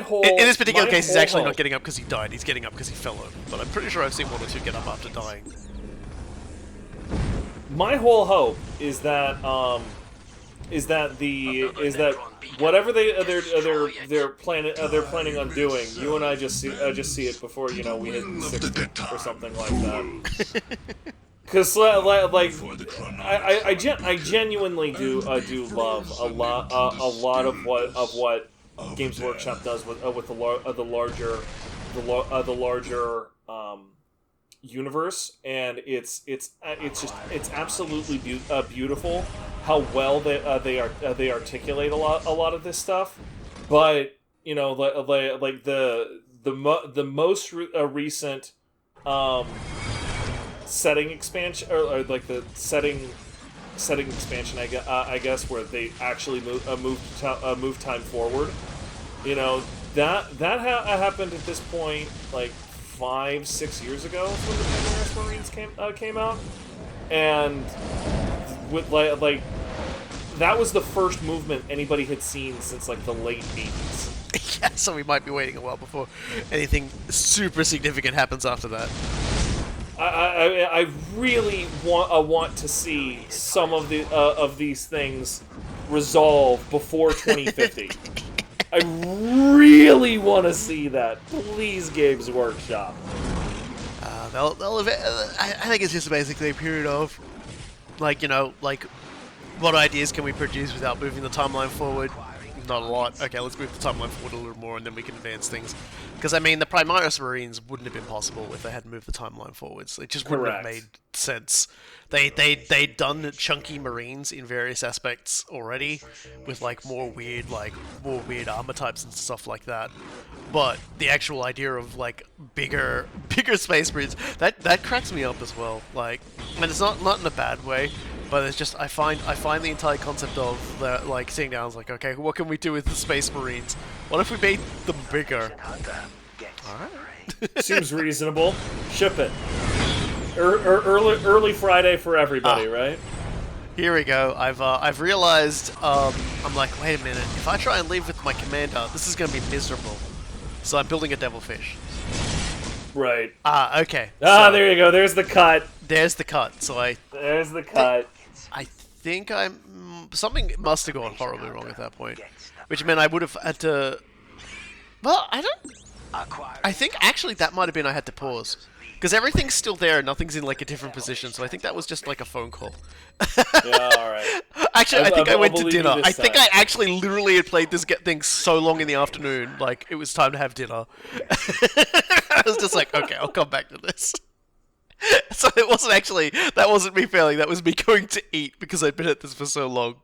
whole... In this particular case, he's whole actually hope- not getting up because he died. He's getting up because he fell over. But I'm pretty sure I've seen one or two get up after dying. My whole hope is that whatever they're planning on doing, you and I just see it before, you know, we hit 60 or something like that. Because like I genuinely do love a lot of what Games Workshop does with the larger universe, and it's absolutely beautiful how well they articulate a lot of this stuff. But you know, like the most recent setting expansion, or like the setting expansion, I guess, where they actually move time forward. You know, that happened at this point like 5-6 years ago when the Primaris Marines came out, and with like that was the first movement anybody had seen since like the late 80s. Yeah, so we might be waiting a while before anything super significant happens after that. I really want to see some of these things resolve before 2050. I really want to see that. Please, Games Workshop. I think it's just basically a period of, like, you know, like, what ideas can we produce without moving the timeline forward? Not a lot. Okay, let's move the timeline forward a little more and then we can advance things. Because, I mean, the Primaris Marines wouldn't have been possible if they hadn't moved the timeline forwards. It just wouldn't have made sense. They'd done chunky Marines in various aspects already, with, like, more weird armor types and stuff like that. But the actual idea of, like, bigger Space Marines, that cracks me up as well. Like, and it's not in a bad way. But it's just, I find the entire concept of like sitting down, like, okay, what can we do with the Space Marines? What if we made them bigger? Alright. Seems reasonable. Ship it. Early Friday for everybody, right? Here we go. I've realized, I'm like, wait a minute, if I try and leave with my commander, this is going to be miserable. So I'm building a Devilfish. Right. Okay. So, there you go. There's the cut. There's the cut. There's the cut. I think something must have gone horribly wrong at that point, which meant I would have had to. Well, I think actually that might have been I had to pause because everything's still there, nothing's in like a different position. So I think that was just like a phone call. Yeah, all right. Actually, I think I went to believe you dinner. this I think time. I actually literally had played this thing so long in the afternoon, like it was time to have dinner. I was just like, okay, I'll come back to this. So it wasn't actually, that wasn't me failing, that was me going to eat because I'd been at this for so long.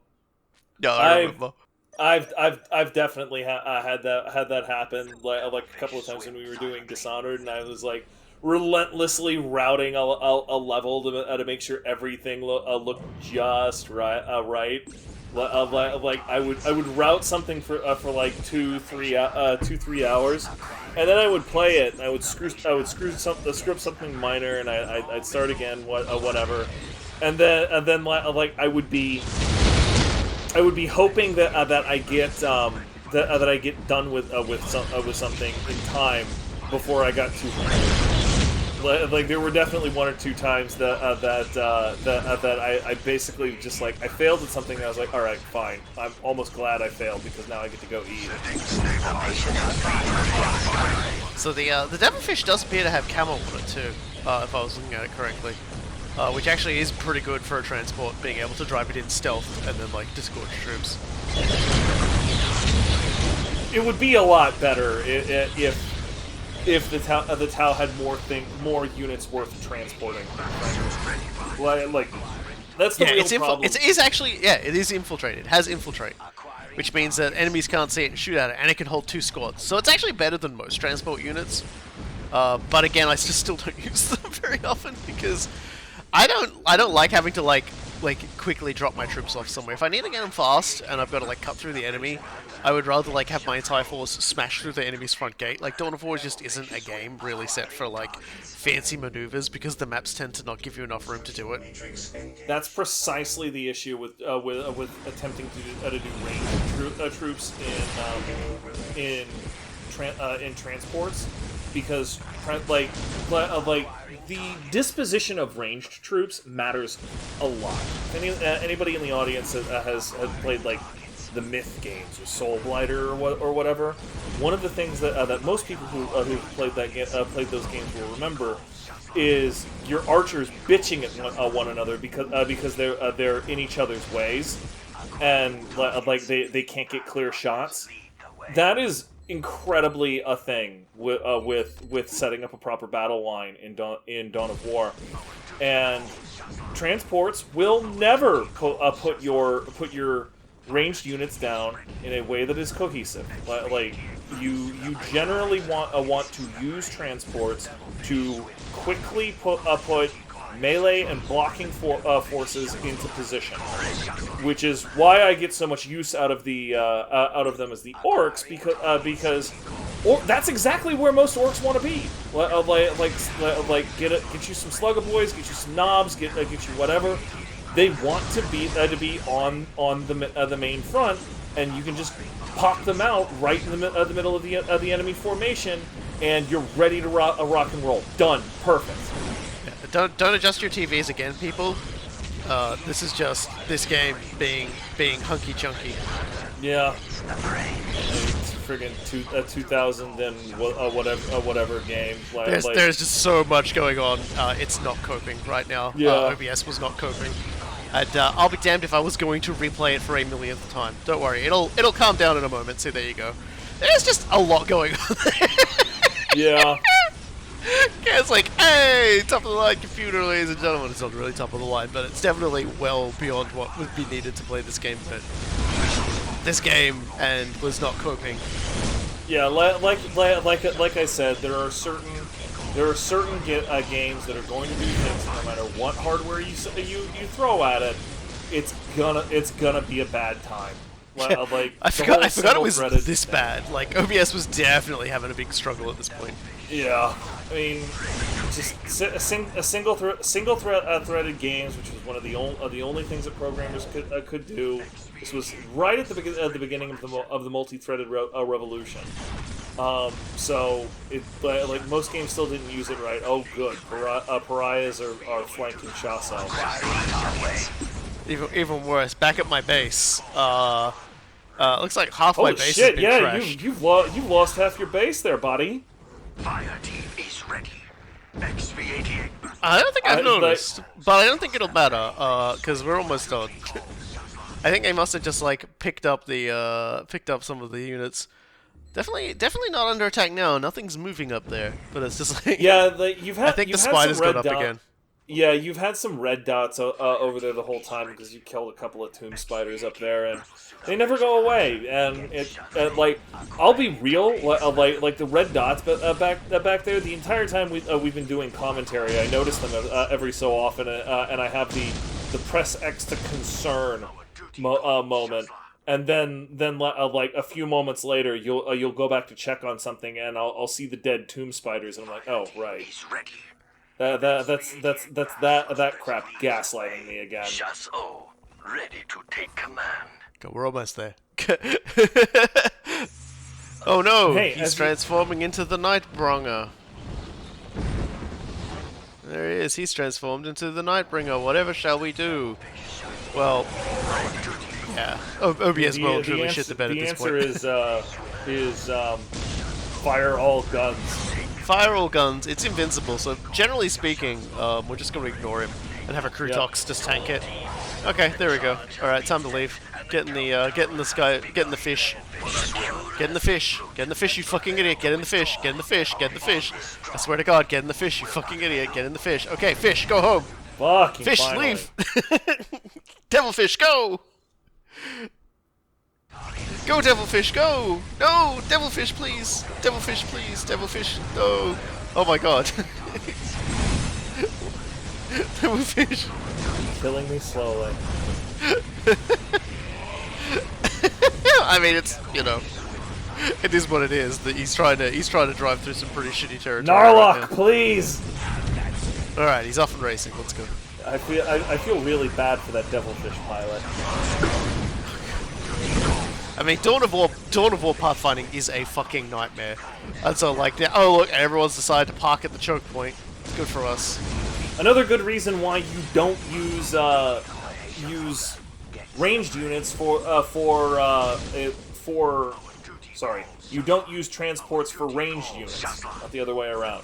Yeah, I remember. I've definitely had that happen like a couple of times when we were doing Dishonored, and I was like relentlessly routing a level to make sure everything looked just right. Like I would route something for like 2-3 hours, and then I would play it, and I would screw up something minor, and I'd start again, whatever, and then like I would be hoping that I get done with something in time before I got too hungry. Like there were definitely one or two times that I basically just like I failed at something and I was like, all right, fine. I'm almost glad I failed because now I get to go eat. So the Devilfish does appear to have camo on it too, if I was looking at it correctly, which actually is pretty good for a transport, being able to drive it in stealth and then like disgorge troops. It would be a lot better if the Tau had more units worth transporting. Like That's the Yeah, real problem. it is actually, yeah, it is infiltrate. It has infiltrate, which means that enemies can't see it and shoot at it, and it can hold 2 squads. So it's actually better than most transport units. But again, I just still don't use them very often because I don't like having to like quickly drop my troops off somewhere. If I need to get them fast and I've got to like cut through the enemy, I would rather like have my entire force smash through the enemy's front gate. Like Dawn of War just isn't a game really set for like fancy maneuvers because the maps tend to not give you enough room to do it. That's precisely the issue with attempting to do ranged troops in transports, because like the disposition of ranged troops matters a lot. Anybody in the audience that has played like the Myth games or Soul Blighter or whatever, one of the things that most people who played those games will remember is your archers bitching at one another because they're in each other's ways and like they can't get clear shots. That is incredibly a thing with setting up a proper battle line in Dawn of War, and transports will never put your ranged units down in a way that is cohesive. Like you generally want to use transports to quickly put melee and blocking forces into position, which is why I get so much use out of them as the orcs, because that's exactly where most orcs want to be. Like get you some slugger boys, get you some knobs, get you whatever. They want to be on the main front, and you can just pop them out right in the middle of the enemy formation, and you're ready to rock and roll. Done. Perfect. Don't adjust your TVs again, people. This is just this game being hunky chunky. Yeah. It's friggin' 2000 and whatever game. There's just so much going on. It's not coping right now. Yeah. OBS was not coping. And I'll be damned if I was going to replay it for a millionth time. Don't worry, it'll calm down in a moment. See, there you go. There's just a lot going on there. Yeah. Yeah, it's like, hey, top of the line computer, ladies and gentlemen. It's not really top of the line, but it's definitely well beyond what would be needed to play this game. But this game and was not coping. Yeah, like I said, there are certain games that are going to do things no matter what hardware you throw at it. It's gonna be a bad time. Like I forgot it was this bad. Like OBS was definitely having a big struggle at this point. Yeah, I mean, just single-threaded games, which was one of the only things that programmers could do. This was right at the beginning of the multi-threaded revolution. So like most games still didn't use it right. Oh, good, pariahs are flanking Shaso. Even worse, back at my base. Looks like half my base shit, has been trashed. You've lost half your base there, buddy. Fire team is ready. Expiating. I don't think I've noticed, but I don't think it'll matter, because we're almost done. I think they must have just like picked up some of the units. Definitely not under attack now. Nothing's moving up there, but it's just like I think the spiders got up again. Yeah, you've had some red dots over there the whole time because you killed a couple of tomb spiders up there, and they never go away. And like, I'll be real, like the red dots, but back there, the entire time we've been doing commentary, I notice them every so often, and I have the press X to concern moment, and then like a few moments later, you'll go back to check on something, and I'll see the dead tomb spiders, and I'm like, oh right. That crap gaslighting me again. Shaso, ready to take command. Go, we're almost there. Oh no, Hey, he's transforming into the Nightbringer. There he is, he's transformed into the Nightbringer. Whatever shall we do? Well, yeah, OBS won't really shit the bed at this point. The answer is fire all guns. Fire all guns. It's invincible, so generally speaking, we're just going to ignore him and have a Crutox just tank it. Okay, there we go. All right, time to leave. Get in the fish. Get in the fish. Get in the fish, you fucking idiot. Get in the fish. Get in the fish. Get in the fish. I swear to God, get in the fish, you fucking idiot. Get in the fish. Okay, fish, go home. Fucking Fish, finally. leave! Devilfish, go! Go, Devilfish, go! No! Devilfish, please! Devilfish, please! Devilfish, no! Oh my god. Devilfish. Killing me slowly. I mean, it's, you know, it is what it is. That he's trying to drive through some pretty shitty territory. Narlock, right please! Alright, he's off and racing. Let's go. I feel really bad for that Devilfish pilot. I mean, Dawn of War pathfinding is a fucking nightmare. And so, like, oh look, everyone's decided to park at the choke point. Good for us. Another good reason why you don't use ranged units sorry, you don't use transports for ranged units, not the other way around,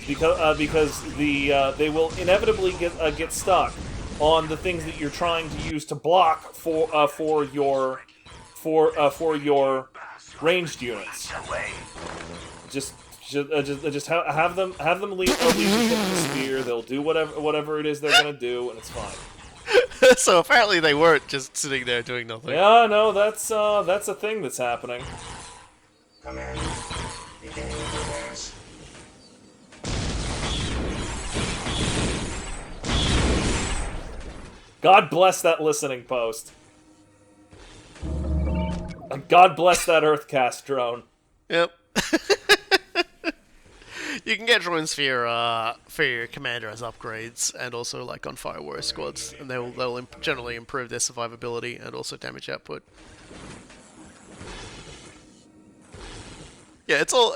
because they will inevitably get stuck on the things that you're trying to use to block for your ranged units. Just have them leave the spear. They'll do whatever it is they're gonna do, and it's fine. So apparently they weren't just sitting there doing nothing. Yeah, no, that's a thing that's happening. God bless that listening post. And God bless that Earthcast drone. Yep. You can get drones for your commander as upgrades, and also like on Fire Warrior squads, and they'll generally improve their survivability and also damage output. Yeah, it's all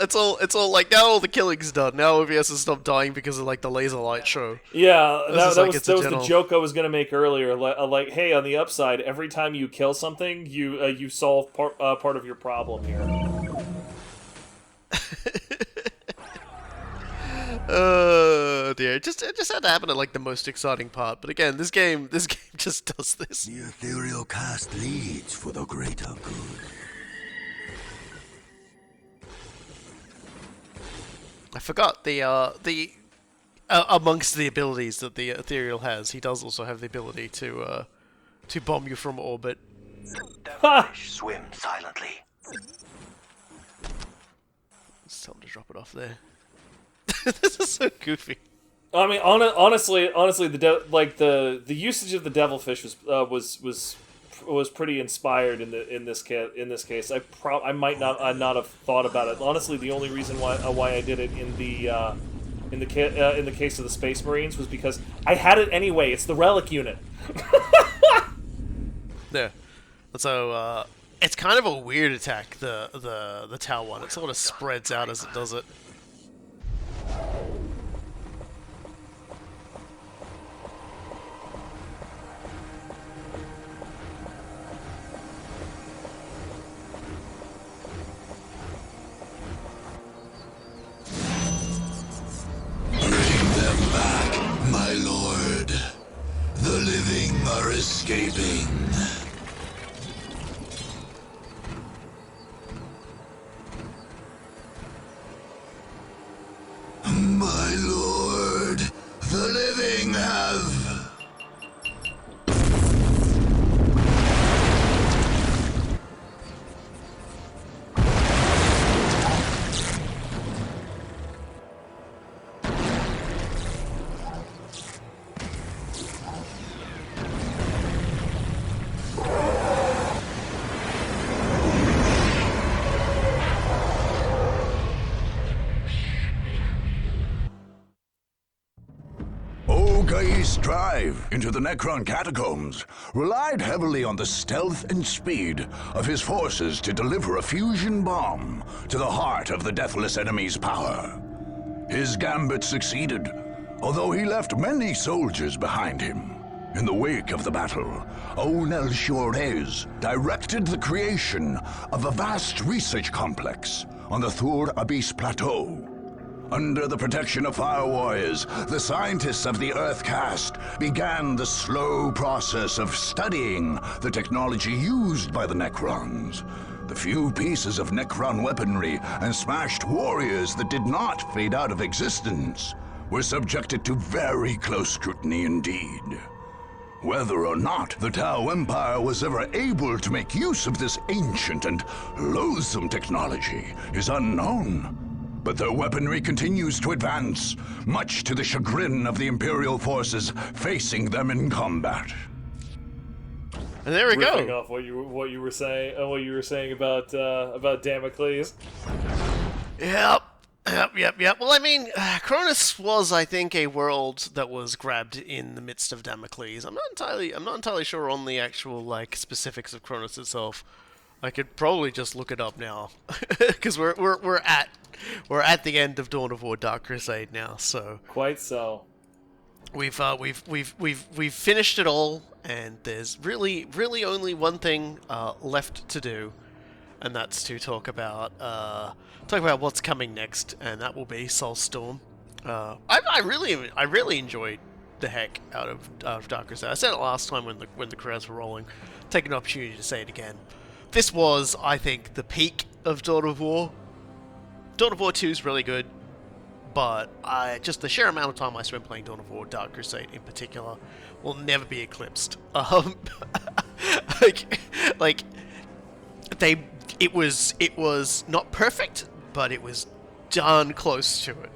like now all the killing's done. Now OBS has stopped dying because of like the laser light show. Yeah, that was general... the joke I was gonna make earlier. Like, hey, on the upside, every time you kill something, you solve part of your problem here. Oh dear, it just had to happen at like the most exciting part. But again, this game just does this. The ethereal cast leads for the greater good. I forgot the amongst the abilities that the ethereal has, he does also have the ability to bomb you from orbit. Devilfish swim silently. Just tell him to drop it off there. This is so goofy. I mean, honestly, the usage of the Devilfish was pretty inspired in this case. I might not have thought about it. Honestly, the only reason why I did it in the case of the Space Marines was because I had it anyway. It's the relic unit. Yeah. So it's kind of a weird attack. The Tau one. It sort of spreads out as it does it. My lord, the living are escaping. My lord, the living have... Gai's drive into the Necron catacombs relied heavily on the stealth and speed of his forces to deliver a fusion bomb to the heart of the deathless enemy's power. His gambit succeeded, although he left many soldiers behind him. In the wake of the battle, Onel Shorez directed the creation of a vast research complex on the Thur Abyss Plateau. Under the protection of Fire Warriors, the scientists of the Earthcast began the slow process of studying the technology used by the Necrons. The few pieces of Necron weaponry and smashed warriors that did not fade out of existence were subjected to very close scrutiny indeed. Whether or not the Tau Empire was ever able to make use of this ancient and loathsome technology is unknown. But their weaponry continues to advance, much to the chagrin of the Imperial forces facing them in combat. And there we Riffing go. off what you were saying about Damocles. Yep. Well, I mean, Cronus was, I think, a world that was grabbed in the midst of Damocles. I'm not entirely sure on the actual specifics of Cronus itself. I could probably just look it up now, because we're at the end of Dawn of War Dark Crusade now. So Quite so. we've finished it all, and there's really only one thing left to do, and that's to talk about what's coming next, and that will be Soulstorm. I really enjoyed the heck out of Dark Crusade. I said it last time when the crowds were rolling. Take an opportunity to say it again. This was, I think, the peak of Dawn of War. Dawn of War 2 is really good, but just the sheer amount of time I spent playing Dawn of War Dark Crusade in particular will never be eclipsed. It was not perfect, but it was darn close to it.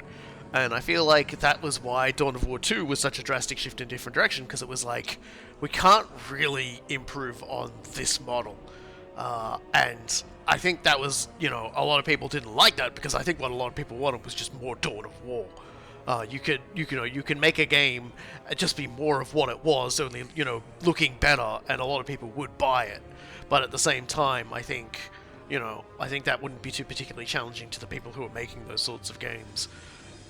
And I feel like that was why Dawn of War 2 was such a drastic shift in a different direction, because it was like, we can't really improve on this model. And I think that was, a lot of people didn't like that, because I think what a lot of people wanted was just more Dawn of War. You can make a game just be more of what it was, only, looking better, and a lot of people would buy it. But at the same time, I think that wouldn't be too particularly challenging to the people who are making those sorts of games.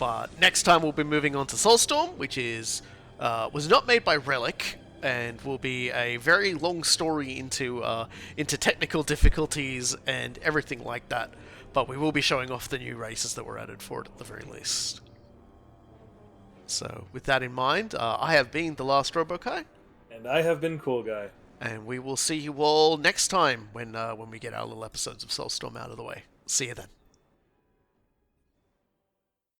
But next time we'll be moving on to Soulstorm, which was not made by Relic, and will be a very long story into technical difficulties and everything like that. But we will be showing off the new races that were added for it at the very least. So with that in mind, I have been the last Robokai, And I have been Cool Guy. and we will see you all next time when we get our little episodes of Soulstorm out of the way. See you then.